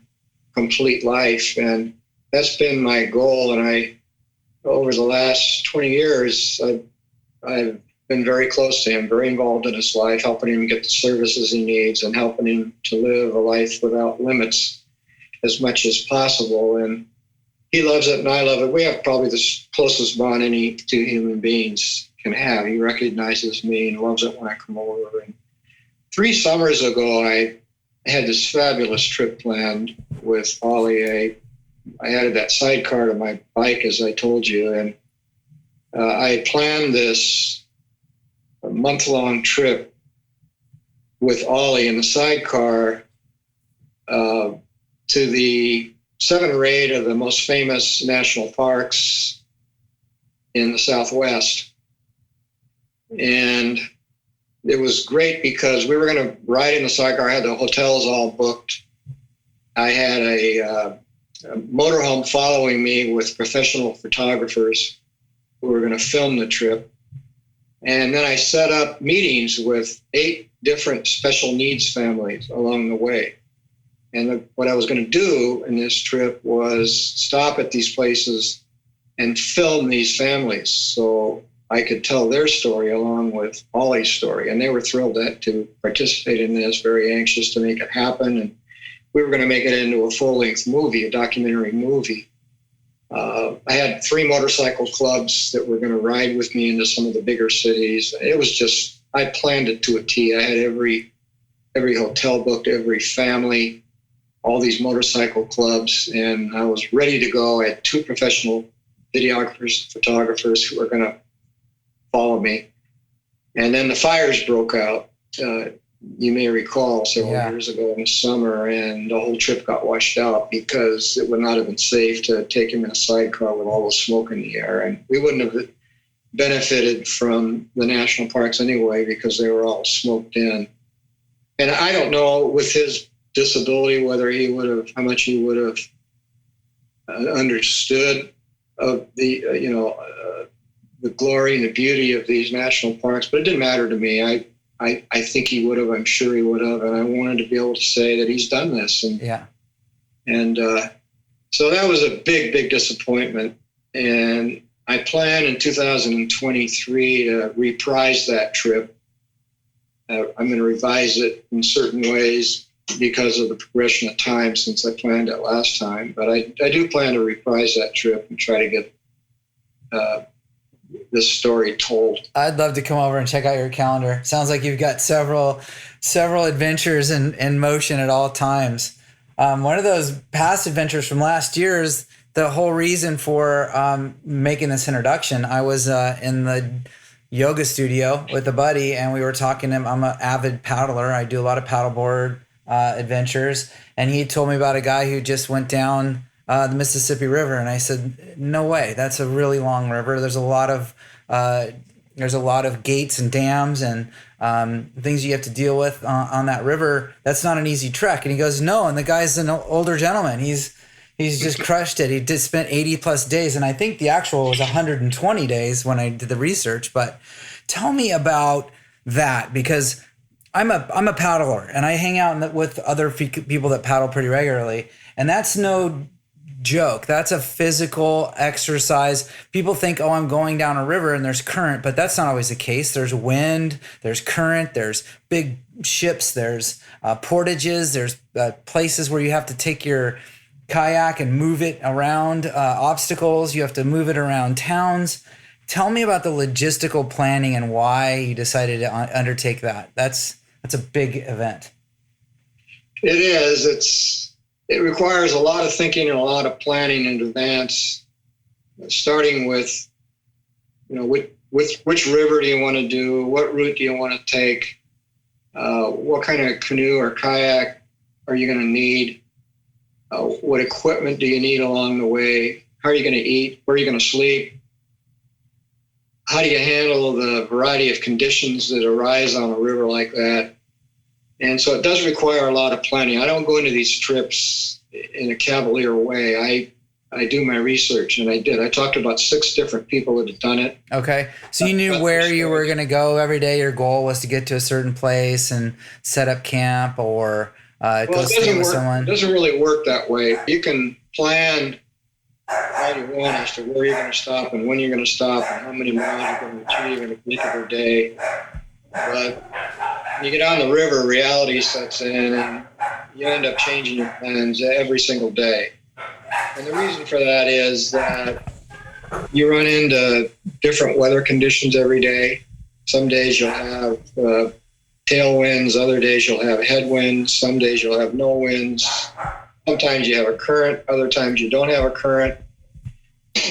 complete life. And that's been my goal. And over the last 20 years, I've been very close to him, very involved in his life, helping him get the services he needs and helping him to live a life without limits as much as possible. And he loves it and I love it. We have probably the closest bond any two human beings can have. He recognizes me and loves it when I come over. And 3 summers ago, I had this fabulous trip planned with Ollie. I added that sidecar to my bike, as I told you, and I planned this month-long trip with Ollie in the sidecar to the 7 or 8 of the most famous national parks in the Southwest. And it was great because we were going to ride in the sidecar. I had the hotels all booked. I had a motorhome following me with professional photographers who were going to film the trip. And then I set up meetings with 8 different special needs families along the way. And what I was going to do in this trip was stop at these places and film these families so I could tell their story along with Ollie's story. And they were thrilled to participate in this, very anxious to make it happen. And we were going to make it into a full-length movie, a documentary movie. I had 3 motorcycle clubs that were going to ride with me into some of the bigger cities. It was just, I planned it to a T. I had every hotel booked, every family, all these motorcycle clubs, and I was ready to go. I had 2 professional videographers, photographers who were going to follow me. And then the fires broke out. You may recall several years ago in the summer, and the whole trip got washed out because it would not have been safe to take him in a sidecar with all the smoke in the air. And we wouldn't have benefited from the national parks anyway because they were all smoked in. And I don't know with his disability whether he would have, how much he would have understood of the, the glory and the beauty of these national parks, but it didn't matter to me. I think he would have. I'm sure he would have, and I wanted to be able to say that he's done this. And so that was a big, big disappointment. And I plan in 2023 to reprise that trip. I'm going to revise it in certain ways because of the progression of time since I planned it last time. But I do plan to reprise that trip and try to get this story told. I'd love to come over and check out your calendar. Sounds like you've got several adventures in motion at all times. One of those past adventures from last year is the whole reason for making this introduction. I was in the yoga studio with a buddy, and we were talking to him. I'm an avid paddler. I do a lot of paddleboard adventures, and he told me about a guy who just went down the Mississippi River, and I said, "No way! That's a really long river. There's a lot of gates and dams and things you have to deal with on that river. That's not an easy trek." And he goes, "No." And the guy's an older gentleman. He's just crushed it. He did spent 80 plus days, and I think the actual was 120 days when I did the research. But tell me about that, because I'm a paddler, and I hang out with other people that paddle pretty regularly, and that's no joke. That's a physical exercise. People think, oh, I'm going down a river and there's current, but that's not always the case. There's wind, there's current, there's big ships, there's portages, there's places where you have to take your kayak and move it around obstacles. You have to move it around towns. Tell me about the logistical planning and why you decided to undertake that. That's a big event. It is. It requires a lot of thinking and a lot of planning in advance, starting with, which river do you want to do? What route do you want to take? What kind of canoe or kayak are you going to need? What equipment do you need along the way? How are you going to eat? Where are you going to sleep? How do you handle the variety of conditions that arise on a river like that? And so it does require a lot of planning. I don't go into these trips in a cavalier way. I do my research, and I did. I talked to about 6 different people that had done it. Okay. So you knew where you were going to go every day. Your goal was to get to a certain place and set up camp or go stay with someone. It doesn't really work that way. You can plan write it in as to where you're going to stop and when you're going to stop and how many miles you're going to achieve in a particular day. But when you get on the river, reality sets in and you end up changing your plans every single day. And the reason for that is that you run into different weather conditions every day. Some days you'll have tailwinds, other days you'll have headwinds, some days you'll have no winds. Sometimes you have a current, other times you don't have a current.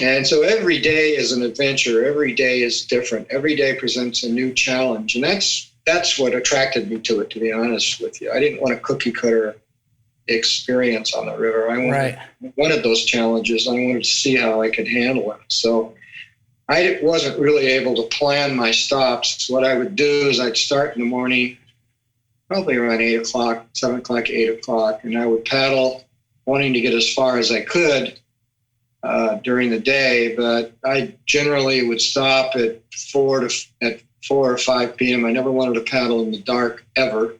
And so every day is an adventure. Every day is different. Every day presents a new challenge. And that's what attracted me to it, to be honest with you. I didn't want a cookie cutter experience on the river. I wanted those challenges. I wanted to see how I could handle it. So I wasn't really able to plan my stops. What I would do is I'd start in the morning, probably around 8 o'clock, 7 o'clock, 8 o'clock, and I would paddle, wanting to get as far as I could during the day. But I generally would stop at 4 or 5 p.m. I never wanted to paddle in the dark ever.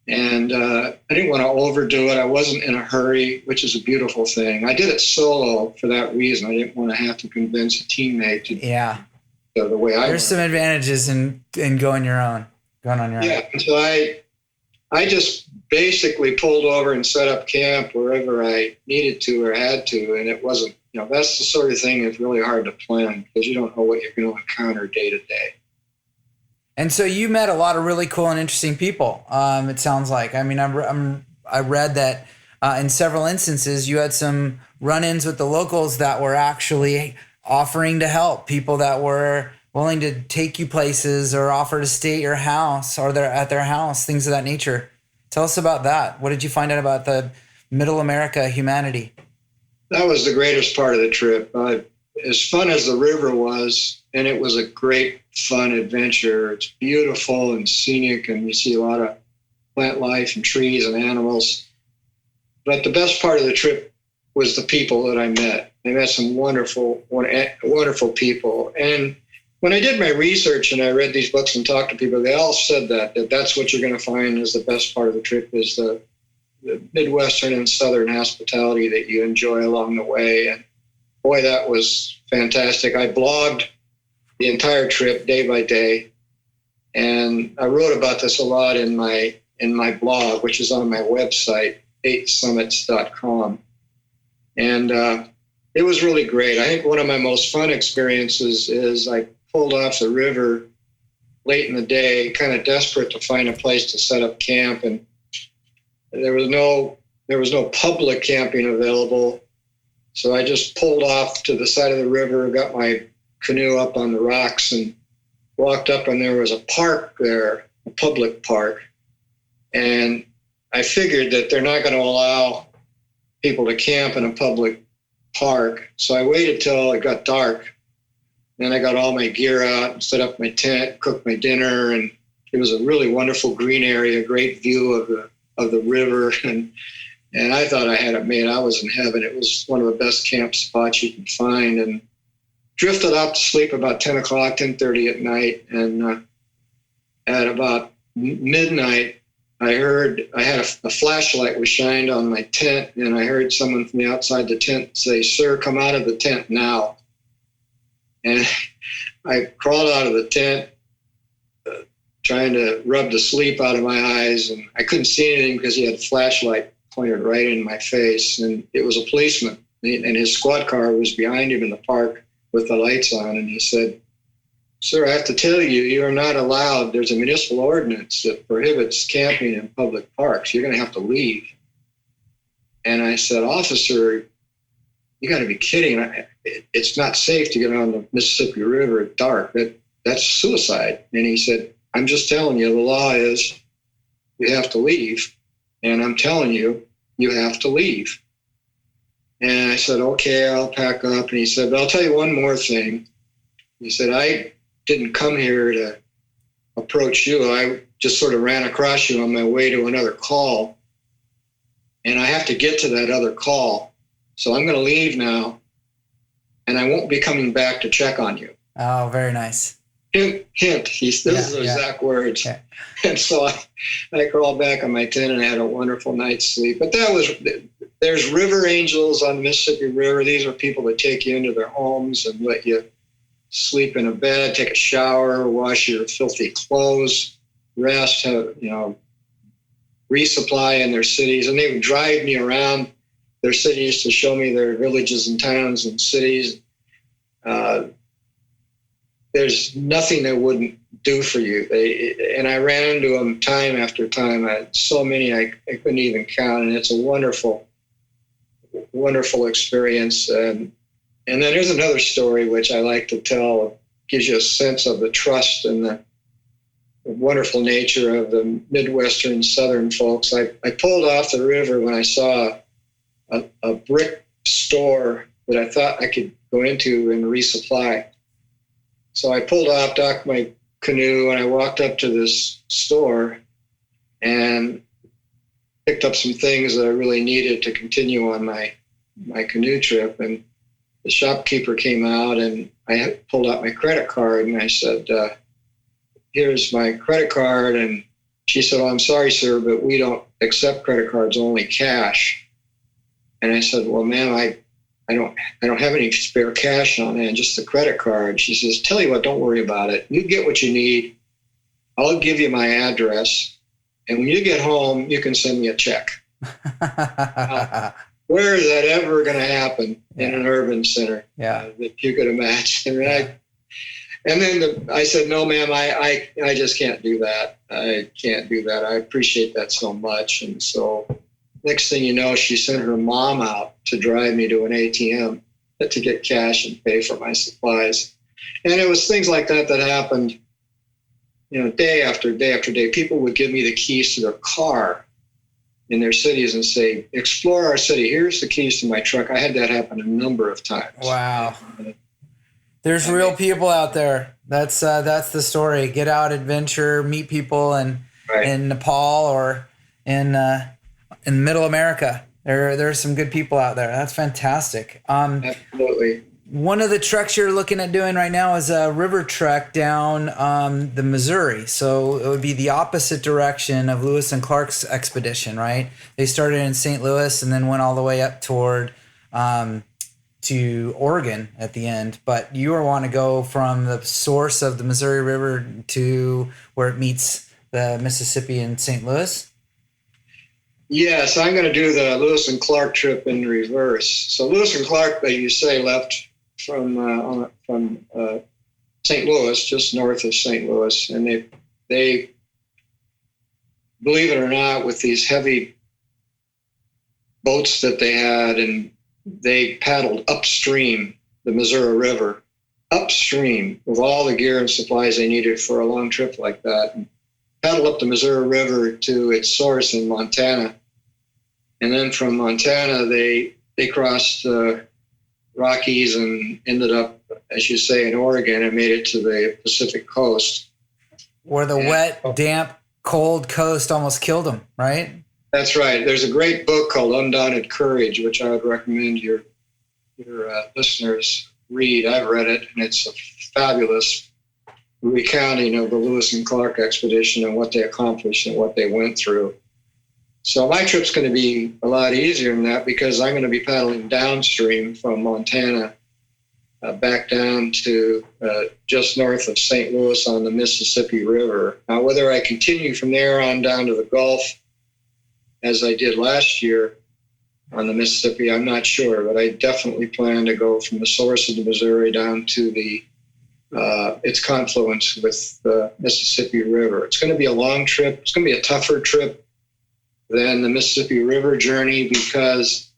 And I didn't want to overdo it. I wasn't in a hurry, which is a beautiful thing. I did it solo for that reason. I didn't want to have to convince a teammate to go the way I There's some advantages in going on your own. Yeah, so I just basically pulled over and set up camp wherever I needed to or had to. And it wasn't, that's the sort of thing that's really hard to plan because you don't know what you're going to encounter day to day. And so you met a lot of really cool and interesting people. It sounds like. I mean, I read that in several instances you had some run-ins with the locals that were actually offering to help, people that were willing to take you places or offer to stay at your house or at their house, things of that nature. Tell us about that. What did you find out about the Middle America humanity? That was the greatest part of the trip. As fun as the river was, and it was a great, fun adventure. It's beautiful and scenic, and you see a lot of plant life and trees and animals. But the best part of the trip was the people that I met. I met some wonderful, wonderful people. And when I did my research and I read these books and talked to people, they all said that's what you're going to find is the best part of the trip is the Midwestern and Southern hospitality that you enjoy along the way. And boy, that was fantastic. I blogged the entire trip day by day. And I wrote about this a lot in my blog, which is on my website, 8summits.com. And it was really great. I think one of my most fun experiences is I pulled off the river late in the day, kind of desperate to find a place to set up camp. And there was no public camping available. So I just pulled off to the side of the river, got my canoe up on the rocks and walked up, and there was a park there, a public park. And I figured that they're not going to allow people to camp in a public park. So I waited till it got dark. Then I got all my gear out and set up my tent, cooked my dinner, and it was a really wonderful green area, great view of the river. And I thought I had it made. I was in heaven. It was one of the best camp spots you can find. And drifted off to sleep about 10 o'clock, 10:30 at night. And at about midnight, I had a flashlight was shined on my tent, and I heard someone from the outside the tent say, "Sir, come out of the tent now." And I crawled out of the tent, trying to rub the sleep out of my eyes. And I couldn't see anything because he had a flashlight pointed right in my face. And it was a policeman. And his squad car was behind him in the park with the lights on. And he said, "Sir, I have to tell you, you are not allowed. There's a municipal ordinance that prohibits camping in public parks. You're going to have to leave." And I said, "Officer, you got to be kidding. It's not safe to get on the Mississippi River at dark. That's suicide." And he said, "I'm just telling you, the law is you have to leave. And I'm telling you, you have to leave." And I said, "Okay, I'll pack up." And he said, "But I'll tell you one more thing." He said, "I didn't come here to approach you. I just sort of ran across you on my way to another call. And I have to get to that other call. So I'm going to leave now. And I won't be coming back to check on you." Oh, very nice. hint. This is the exact words. Yeah. And so I crawled back on my tent and I had a wonderful night's sleep. But there's river angels on the Mississippi River. These are people that take you into their homes and let you sleep in a bed, take a shower, wash your filthy clothes, rest, resupply in their cities. And they would drive me around their cities to show me their villages and towns and cities. There's nothing they wouldn't do for you. And I ran into them time after time. I had so many I couldn't even count. And it's a wonderful, wonderful experience. And then there's another story which I like to tell. It gives you a sense of the trust and the wonderful nature of the Midwestern Southern folks. I pulled off the river when I saw a brick store that I thought I could go into and resupply. So I pulled off, docked my canoe, and I walked up to this store and picked up some things that I really needed to continue on my canoe trip. And the shopkeeper came out and I pulled out my credit card and I said, here's my credit card. And she said, "Oh, I'm sorry, sir, but we don't accept credit cards, only cash." And I said, "Well, ma'am, I don't have any spare cash on hand, just the credit card." She says, "Tell you what, don't worry about it. You get what you need. I'll give you my address. And when you get home, you can send me a check." Now, where is that ever going to happen in an urban center that you could imagine, right? And then I said, "No, ma'am, I just can't do that. I can't do that. I appreciate that so much." And so next thing you know, she sent her mom out to drive me to an ATM to get cash and pay for my supplies. And it was things like that happened, day after day after day. People would give me the keys to their car in their cities and say, "Explore our city. Here's the keys to my truck." I had that happen a number of times. Wow. There's real people out there. That's the story. Get out, adventure, meet people in Nepal or in Middle America. There's some good people out there. That's fantastic. Absolutely. One of the treks you're looking at doing right now is a river trek down the Missouri. So it would be the opposite direction of Lewis and Clark's expedition, right? They started in St. Louis and then went all the way up toward to Oregon at the end. But you want to go from the source of the Missouri River to where it meets the Mississippi in St. St. Yes, I'm going to do the Lewis and Clark trip in reverse. So Lewis and Clark, as you say, left from St. Louis, just north of St. Louis, and they, believe it or not, with these heavy boats that they had, and they paddled upstream the Missouri River, upstream with all the gear and supplies they needed for a long trip like that. And paddled up the Missouri River to its source in Montana. And then from Montana, they crossed the Rockies and ended up, as you say, in Oregon and made it to the Pacific coast. Where the wet, damp, cold coast almost killed them, right? That's right. There's a great book called Undaunted Courage, which I would recommend your listeners read. I've read it, and it's a fabulous recounting of the Lewis and Clark expedition and what they accomplished and what they went through. So my trip's going to be a lot easier than that because I'm going to be paddling downstream from Montana back down to just north of St. Louis on the Mississippi River. Now, whether I continue from there on down to the Gulf, as I did last year on the Mississippi, I'm not sure, but I definitely plan to go from the source of the Missouri down to its confluence with the Mississippi River. It's going to be a long trip. It's going to be a tougher trip than the Mississippi River journey because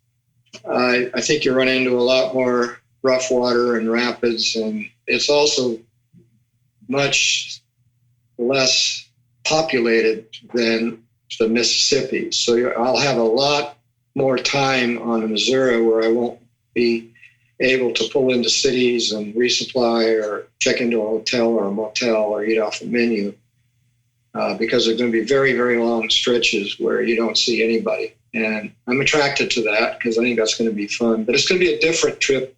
I think you run into a lot more rough water and rapids, and it's also much less populated than the Mississippi. So I'll have a lot more time on the Missouri where I won't be able to pull into cities and resupply or check into a hotel or a motel or eat off a menu because there's going to be very, very long stretches where you don't see anybody. And I'm attracted to that because I think that's going to be fun. But it's going to be a different trip,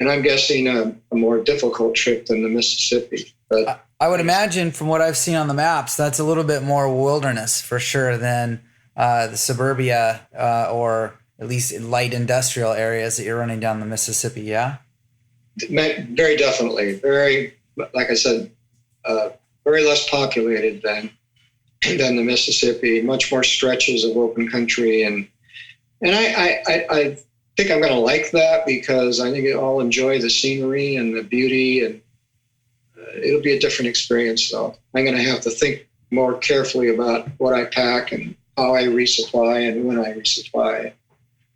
and I'm guessing a more difficult trip than the Mississippi. But I would imagine from what I've seen on the maps, that's a little bit more wilderness for sure than the suburbia or at least light industrial areas that you're running down the Mississippi. Yeah. Very definitely. Very, like I said, very less populated than the Mississippi. Much more stretches of open country, and I think I'm going to like that because I think I'll enjoy the scenery and the beauty, and it'll be a different experience. So I'm going to have to think more carefully about what I pack and how I resupply and when I resupply.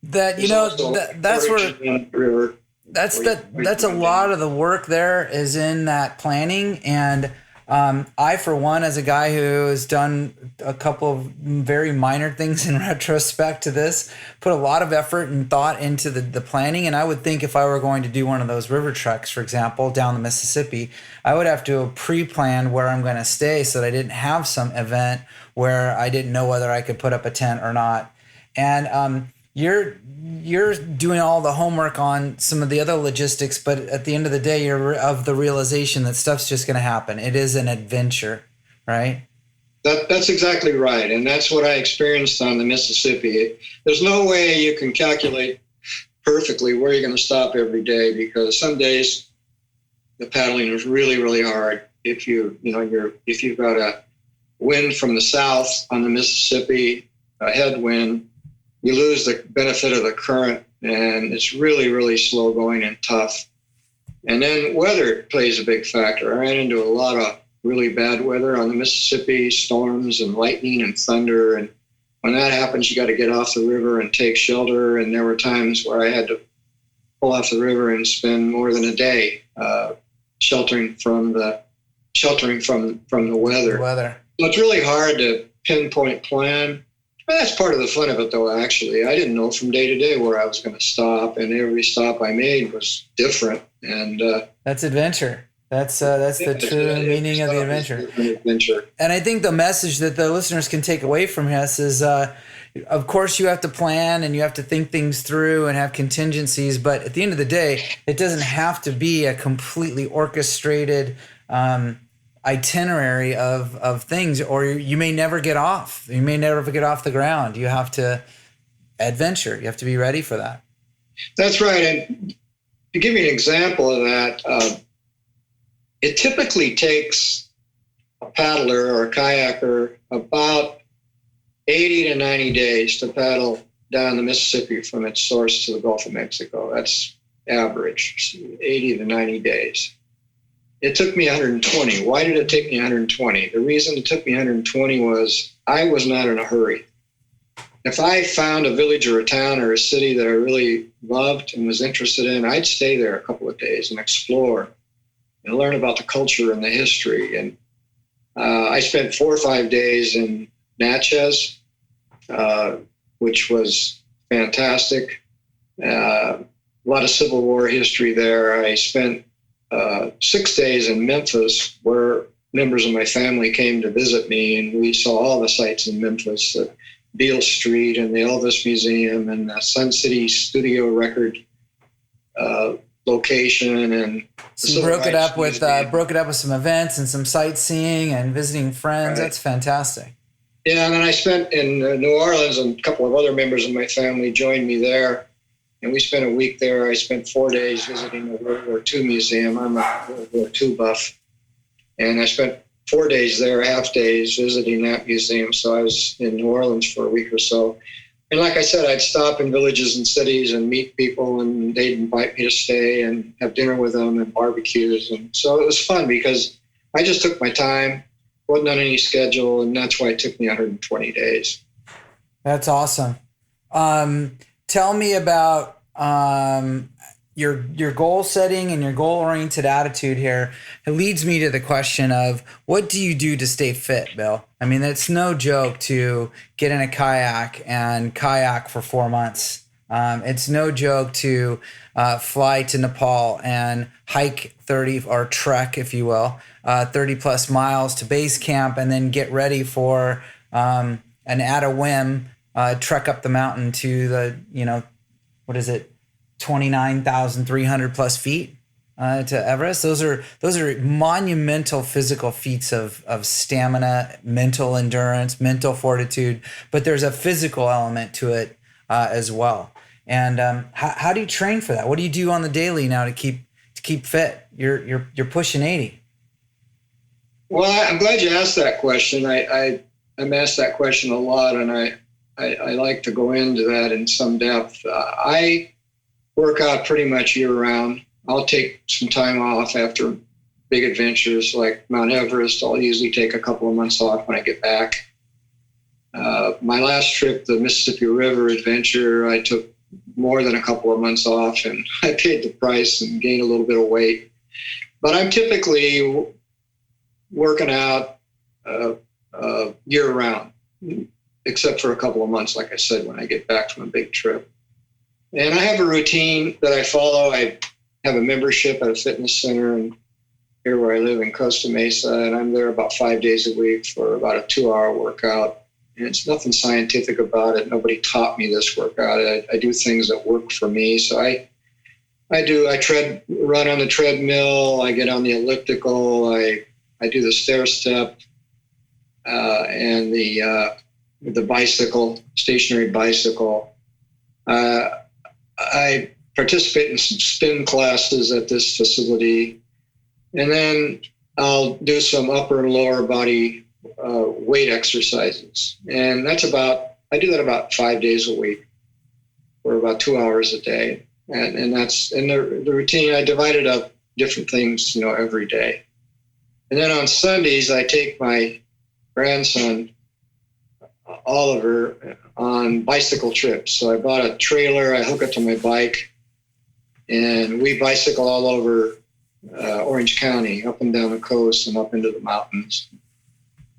That, you know, that's where river. That's a lot of the work there is in that planning. And I, for one, as a guy who has done a couple of very minor things in retrospect to this, put a lot of effort and thought into the planning. And I would think if I were going to do one of those river treks, for example, down the Mississippi, I would have to pre-plan where I'm going to stay so that I didn't have some event where I didn't know whether I could put up a tent or not. And you're doing all the homework on some of the other logistics, but at the end of the day, you're of the realization that stuff's just going to happen. It is an adventure, right? That's exactly right, and that's what I experienced on the Mississippi. There's no way you can calculate perfectly where you're going to stop every day because some days the paddling is really, really hard. If you've got a wind from the south on the Mississippi, a headwind, you lose the benefit of the current, and it's really, really slow going and tough. And then weather plays a big factor. I ran into a lot of really bad weather on the Mississippi, storms and lightning and thunder. And when that happens, you got to get off the river and take shelter. And there were times where I had to pull off the river and spend more than a day sheltering from the weather. So it's really hard to pinpoint plan. Well, that's part of the fun of it, though, actually. I didn't know from day to day where I was going to stop, and every stop I made was different. And that's adventure. That's the true meaning of the adventure. And I think the message that the listeners can take away from this is, of course, you have to plan and you have to think things through and have contingencies. But at the end of the day, it doesn't have to be a completely orchestrated itinerary of things, or you may never get off. You may never get off the ground. You have to adventure. You have to be ready for that. That's right. And to give you an example of that, it typically takes a paddler or a kayaker about 80 to 90 days to paddle down the Mississippi from its source to the Gulf of Mexico. That's average, 80 to 90 days. It took me 120. Why did it take me 120? The reason it took me 120 was I was not in a hurry. If I found a village or a town or a city that I really loved and was interested in, I'd stay there a couple of days and explore and learn about the culture and the history. And I spent 4 or 5 days in Natchez, which was fantastic. A lot of Civil War history there. I spent 6 days in Memphis, where members of my family came to visit me, and we saw all the sites in Memphis, Beale Street and the Elvis Museum and the Sun City Studio Record location. And so you broke it up with some events and some sightseeing and visiting friends. Right. That's fantastic. Yeah, and then I spent in New Orleans, and a couple of other members of my family joined me there. And we spent a week there. I spent 4 days visiting the World War II Museum. I'm a World War II buff. And I spent 4 days there, half days, visiting that museum. So I was in New Orleans for a week or so. And like I said, I'd stop in villages and cities and meet people, and they'd invite me to stay and have dinner with them and barbecues. And so it was fun because I just took my time, wasn't on any schedule, and that's why it took me 120 days. That's awesome. Tell me about your goal setting and your goal-oriented attitude here. It leads me to the question of, what do you do to stay fit, Bill? I mean, it's no joke to get in a kayak and kayak for 4 months. It's no joke to fly to Nepal and hike 30 or trek, if you will, 30 plus miles to base camp, and then get ready for an at a whim trek up the mountain to the, 29,300 plus feet. to Everest. Those are monumental physical feats of stamina, mental endurance, mental fortitude. But there's a physical element to it as well. And how do you train for that? What do you do on the daily now to keep fit? You're pushing 80. Well, I'm glad you asked that question. I'm asked that question a lot, and I like to go into that in some depth. I work out pretty much year round. I'll take some time off after big adventures like Mount Everest. I'll usually take a couple of months off when I get back. My last trip, the Mississippi River adventure, I took more than a couple of months off, and I paid the price and gained a little bit of weight. But I'm typically working out year round, except for a couple of months, like I said, when I get back from a big trip. And I have a routine that I follow. I have a membership at a fitness center and here where I live in Costa Mesa, and I'm there about 5 days a week for about a 2-hour workout. And it's nothing scientific about it. Nobody taught me this workout. I do things that work for me. So I run on the treadmill. I get on the elliptical. I do the stair step and the bicycle, stationary bicycle. I participate in some spin classes at this facility, and then I'll do some upper and lower body weight exercises. And I do that about 5 days a week for about 2 hours a day. And that's in the routine. I divided up different things, every day. And then on Sundays, I take my grandson, Oliver, on bicycle trips. So I bought a trailer, I hook it to my bike, and we bicycle all over Orange County, up and down the coast and up into the mountains.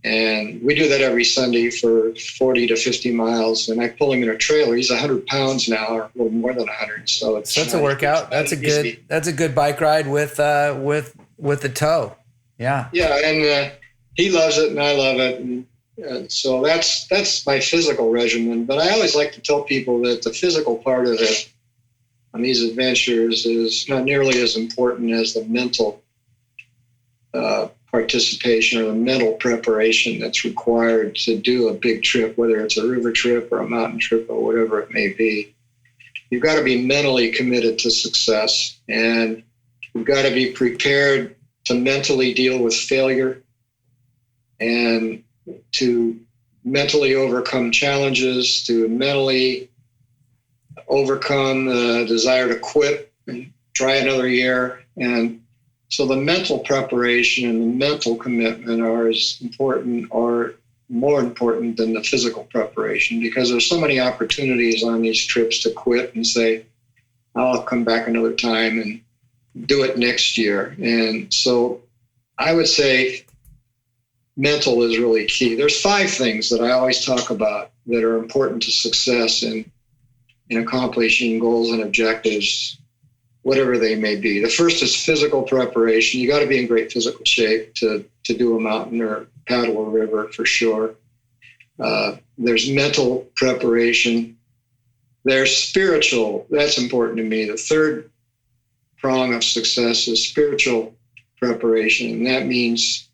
And we do that every Sunday for 40 to 50 miles. And I pull him in a trailer. He's 100 pounds now, or a little more than 100. So that's a workout. That's a good bike ride with the tow. Yeah. Yeah, and he loves it, and I love it. And so that's my physical regimen. But I always like to tell people that the physical part of it on these adventures is not nearly as important as the mental participation or the mental preparation that's required to do a big trip, whether it's a river trip or a mountain trip or whatever it may be. You've got to be mentally committed to success, and you've got to be prepared to mentally deal with failure and to mentally overcome challenges, to mentally overcome the desire to quit and try another year. And so the mental preparation and the mental commitment are as important or more important than the physical preparation, because there's so many opportunities on these trips to quit and say, I'll come back another time and do it next year. And so I would say mental is really key. There's 5 things that I always talk about that are important to success in accomplishing goals and objectives, whatever they may be. The first is physical preparation. You got to be in great physical shape to do a mountain or paddle a river for sure. There's mental preparation. There's spiritual. That's important to me. The third prong of success is spiritual preparation. And that means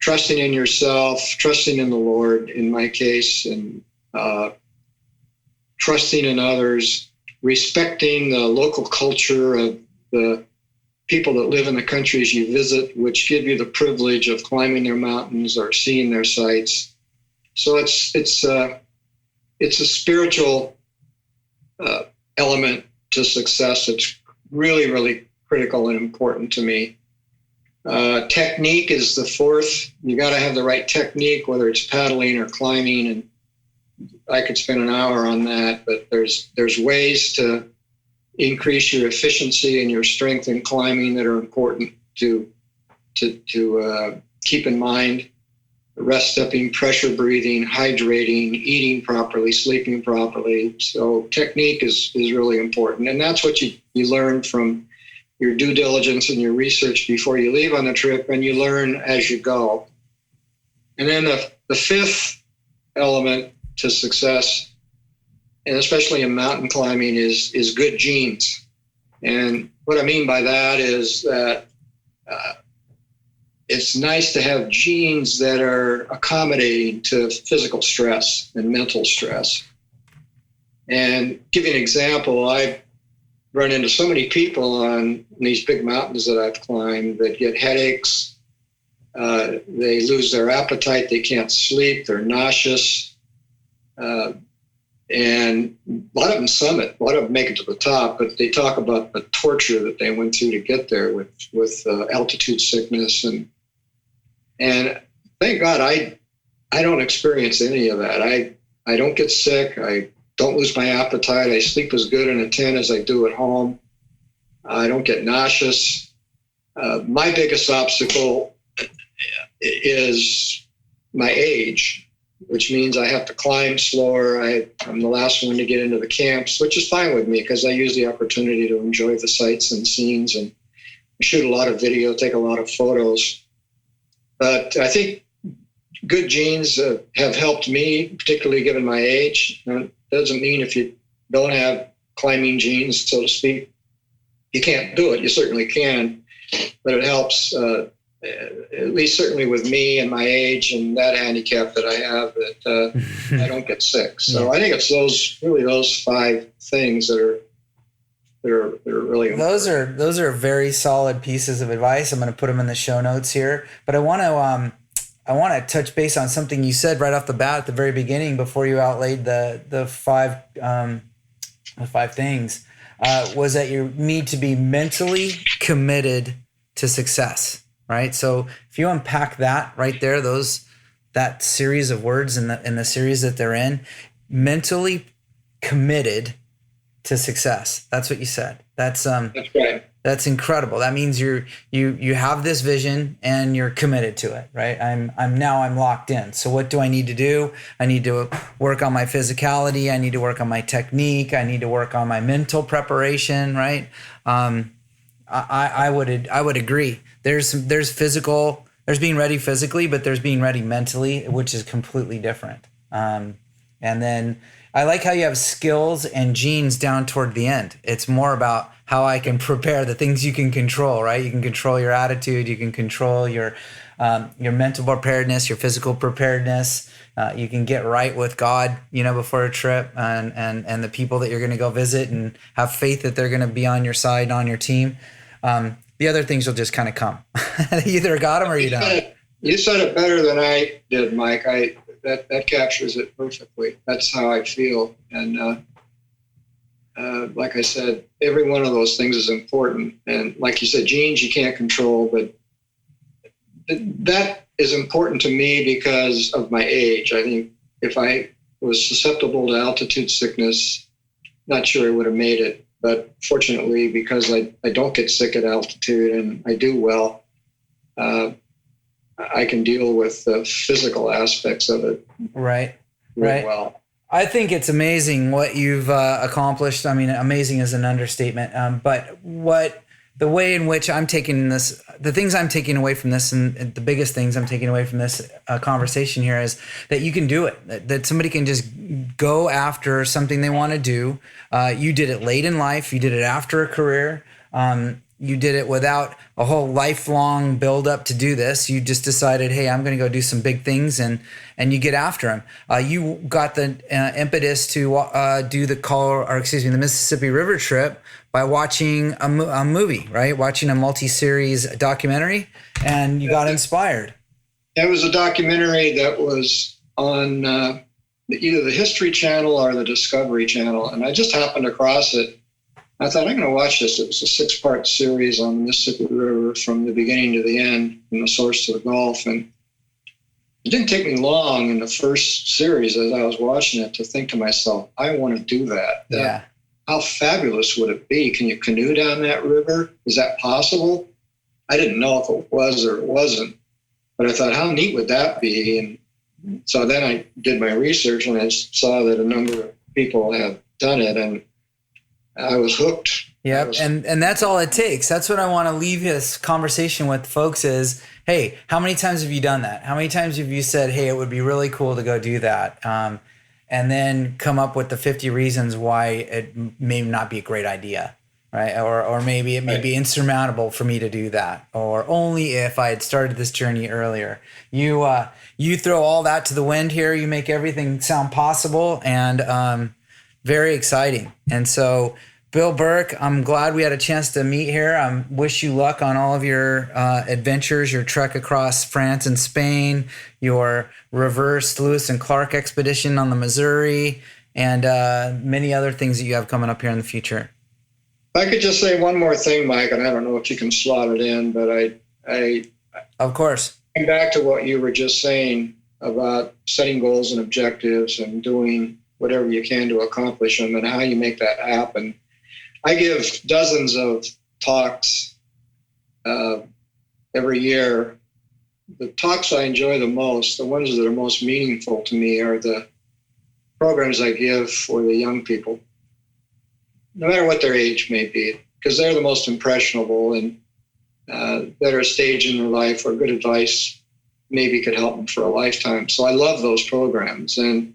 trusting in yourself, trusting in the Lord, in my case, and trusting in others, respecting the local culture of the people that live in the countries you visit, which give you the privilege of climbing their mountains or seeing their sights. So it's a spiritual element to success. It's really, really critical and important to me. Technique is the fourth. You got to have the right technique, whether it's paddling or climbing, and I could spend an hour on that, but there's ways to increase your efficiency and your strength in climbing that are important to keep in mind. Rest stepping, pressure breathing, hydrating, eating properly, sleeping properly. So technique is really important. And that's what you learn from your due diligence and your research before you leave on the trip, and you learn as you go. And then the fifth element to success, and especially in mountain climbing, is good genes. And what I mean by that is that it's nice to have genes that are accommodating to physical stress and mental stress. And give you an example, I've run into so many people on these big mountains that I've climbed that get headaches. They lose their appetite. They can't sleep. They're nauseous. And a lot of them summit. A lot of them make it to the top, but they talk about the torture that they went through to get there with altitude sickness. And thank God I don't experience any of that. I don't get sick. I don't lose my appetite. I sleep as good in a tent as I do at home. I don't get nauseous. My biggest obstacle is my age, which means I have to climb slower. I'm the last one to get into the camps, which is fine with me because I use the opportunity to enjoy the sights and scenes and shoot a lot of video, take a lot of photos. But I think good genes have helped me, particularly given my age. It doesn't mean if you don't have climbing genes, so to speak, you can't do it. You certainly can, but it helps, at least certainly with me and my age and that handicap that I have, that I don't get sick. So I think it's those 5 things that are really important. Those are very solid pieces of advice. I'm going to put them in the show notes here, but I want to touch base on something you said right off the bat at the very beginning before you outlaid the 5 things. Was that you need to be mentally committed to success, right? So if you unpack that right there, that series of words in the series that they're in, mentally committed to success. That's what you said. That's right. That's incredible. That means you have this vision and you're committed to it, right? I'm locked in. So what do I need to do? I need to work on my physicality. I need to work on my technique. I need to work on my mental preparation, right? I would agree. There's being ready physically, but there's being ready mentally, which is completely different. And then I like how you have skills and genes down toward the end. It's more about how I can prepare the things you can control, right? You can control your attitude. You can control your mental preparedness, your physical preparedness. You can get right with God, before a trip and the people that you're going to go visit and have faith that they're going to be on your side, on your team. The other things will just kind of come. You either got them or you don't. You said it better than I did, Mike. That captures it perfectly. That's how I feel. And like I said, every one of those things is important. And like you said, genes you can't control, but that is important to me because of my age. I think if I was susceptible to altitude sickness, not sure I would have made it. But fortunately, because I don't get sick at altitude and I do well, I can deal with the physical aspects of it really right. Well. I think it's amazing what you've accomplished. I mean, amazing is an understatement. But the way in which I'm taking this, the things I'm taking away from this, and the biggest things I'm taking away from this conversation here is that you can do it, that somebody can just go after something they want to do. You did it late in life. You did it after a career. You did it without a whole lifelong build up to do this. You just decided, hey, I'm going to go do some big things, and you get after them. You got the impetus to do the Mississippi River trip by watching a movie, right? Watching a multi-series documentary, and you got inspired. It was a documentary that was on either the History Channel or the Discovery Channel, and I just happened across it. I thought, I'm going to watch this. It was a 6-part series on the Mississippi River from the beginning to the end, from the source to the Gulf. And it didn't take me long in the first series as I was watching it to think to myself, I want to do that. Yeah. How fabulous would it be? Can you canoe down that river? Is that possible? I didn't know if it was or it wasn't. But I thought, how neat would that be? And so then I did my research and I saw that a number of people have done it. And I was hooked. Yep. And that's all it takes. That's what I want to leave this conversation with folks is, hey, how many times have you done that? How many times have you said, hey, it would be really cool to go do that? And then come up with the 50 reasons why it may not be a great idea. right? Or maybe it may be insurmountable for me to do that, or only if I had started this journey earlier. You throw all that to the wind here. You make everything sound possible and very exciting. And so, Bill Burke, I'm glad we had a chance to meet here. I wish you luck on all of your adventures, your trek across France and Spain, your reversed Lewis and Clark expedition on the Missouri, and many other things that you have coming up here in the future. If I could just say one more thing, Mike, and I don't know if you can slot it in, but I Of course. Going back to what you were just saying about setting goals and objectives and doing whatever you can to accomplish them and how you make that happen. I give dozens of talks every year. The talks I enjoy the most, the ones that are most meaningful to me, are the programs I give for the young people, no matter what their age may be, because they're the most impressionable and that are a stage in their life where good advice maybe could help them for a lifetime. So I love those programs. And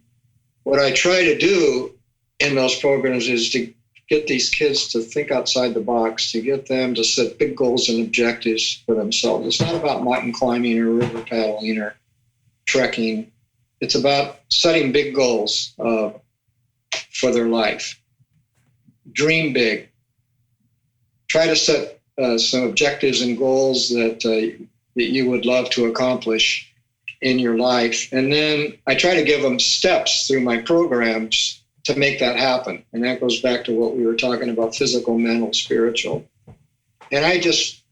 what I try to do in those programs is to get these kids to think outside the box, to get them to set big goals and objectives for themselves. It's not about mountain climbing or river paddling or trekking. It's about setting big goals for their life. Dream big. Try to set some objectives and goals that you would love to accomplish in your life. And then I try to give them steps through my programs to make that happen. And that goes back to what we were talking about: physical, mental, spiritual. And I just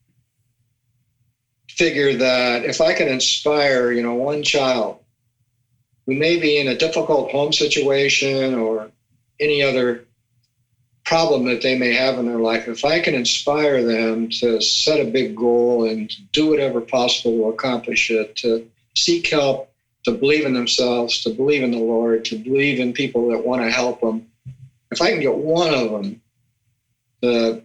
figure that if I can inspire, one child who may be in a difficult home situation or any other problem that they may have in their life, if I can inspire them to set a big goal and to do whatever possible to accomplish it, to seek help, to believe in themselves, to believe in the Lord, to believe in people that want to help them, if I can get one of them to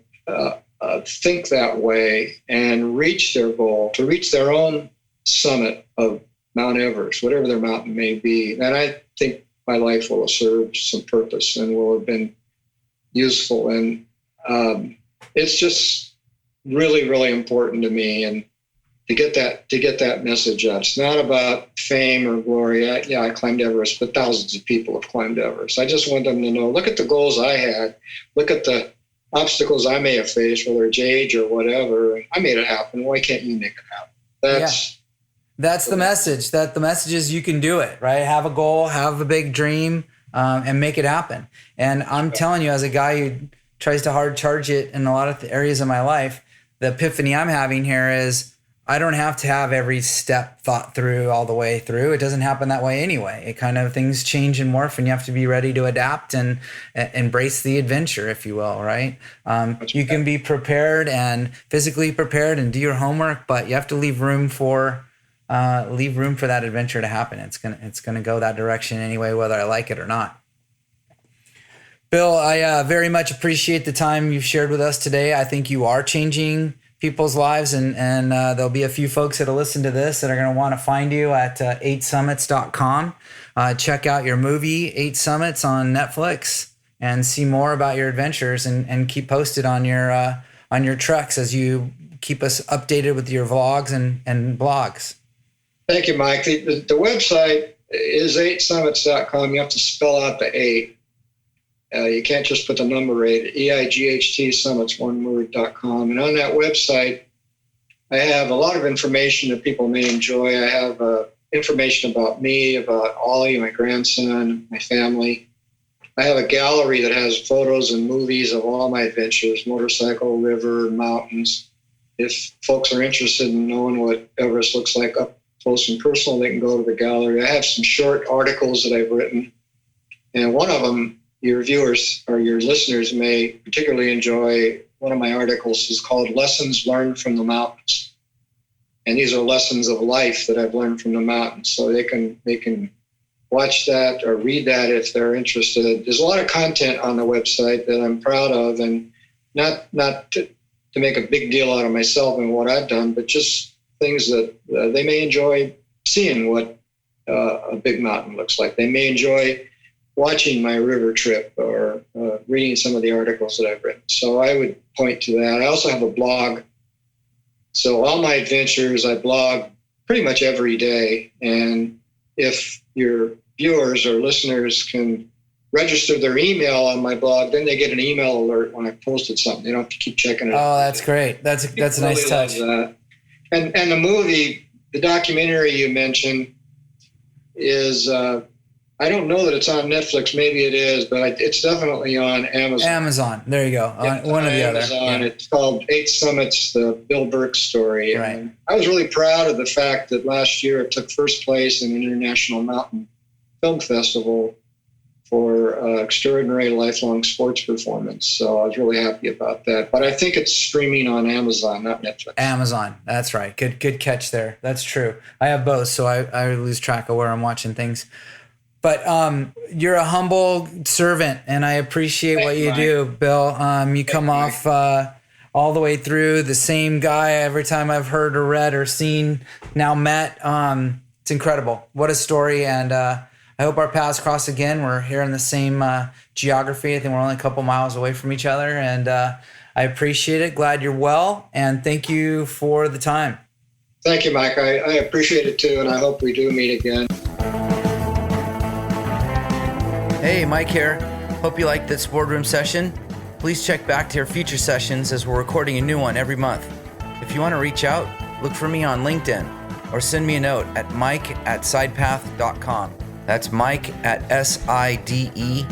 think that way and reach their goal, to reach their own summit of Mount Everest, whatever their mountain may be, then I think my life will have served some purpose and will have been useful. And it's just really, really important to me, and to get that message out. It's not about fame or glory. I climbed Everest, but thousands of people have climbed Everest. I just want them to know, look at the goals I had, look at the obstacles I may have faced, whether it's age or whatever. I made it happen. Why can't you make it happen? That's the message. That the message is you can do it, right? Have a goal, have a big dream, and make it happen. And I'm telling you, as a guy who tries to hard charge it in a lot of areas of my life, the epiphany I'm having here is I don't have to have every step thought through all the way through. It doesn't happen that way anyway. It kind of, things change and morph, and you have to be ready to adapt and embrace the adventure, if you will, right? You can be prepared and physically prepared and do your homework, but you have to leave room for that adventure to happen. It's gonna go that direction anyway, whether I like it or not. Bill, I very much appreciate the time you've shared with us today. I think you are changing people's lives, and there'll be a few folks that'll listen to this that are going to want to find you at 8summits.com. Check out your movie 8 Summits on Netflix and see more about your adventures, and keep posted on your treks as you keep us updated with your vlogs and blogs. Thank you, Mike. The website is 8summits.com. You have to spell out the 8. You can't just put the number 8, EIGHT Summits, one word.com. And on that website, I have a lot of information that people may enjoy. I have information about me, about Ollie, my grandson, my family. I have a gallery that has photos and movies of all my adventures, motorcycle, river, mountains. If folks are interested in knowing what Everest looks like up close and personal, they can go to the gallery. I have some short articles that I've written, and one of them, your viewers or your listeners may particularly enjoy. One of my articles is called Lessons Learned from the Mountains. And these are lessons of life that I've learned from the mountains. So they can watch that or read that if they're interested. There's a lot of content on the website that I'm proud of, and not to make a big deal out of myself and what I've done, but just things that they may enjoy seeing what a big mountain looks like. They may enjoy watching my river trip or reading some of the articles that I've written. So I would point to that. I also have a blog. So all my adventures, I blog pretty much every day. And if your viewers or listeners can register their email on my blog, then they get an email alert when I posted something. They don't have to keep checking it. Oh, that's great. That's a nice touch. And the movie, the documentary you mentioned is, I don't know that it's on Netflix. Maybe it is, but it's definitely on Amazon. Amazon. There you go. One or the other. Yeah. It's called 8 Summits, the Bill Burke story. Right. And I was really proud of the fact that last year it took first place in an International Mountain Film Festival for extraordinary lifelong sports performance. So I was really happy about that. But I think it's streaming on Amazon, not Netflix. Amazon. That's right. Good catch there. That's true. I have both, so I lose track of where I'm watching things. But you're a humble servant, and I appreciate what you do, Bill. You come off all the way through the same guy every time I've heard or read or seen, now met. It's incredible. What a story, and I hope our paths cross again. We're here in the same geography. I think we're only a couple miles away from each other, and I appreciate it. Glad you're well, and thank you for the time. Thank you, Mike. I appreciate it, too, and I hope we do meet again. Hey, Mike here. Hope you liked this boardroom session. Please check back to our future sessions as we're recording a new one every month. If you want to reach out, look for me on LinkedIn or send me a note at mike@sidepath.com. That's Mike at sidepath.com.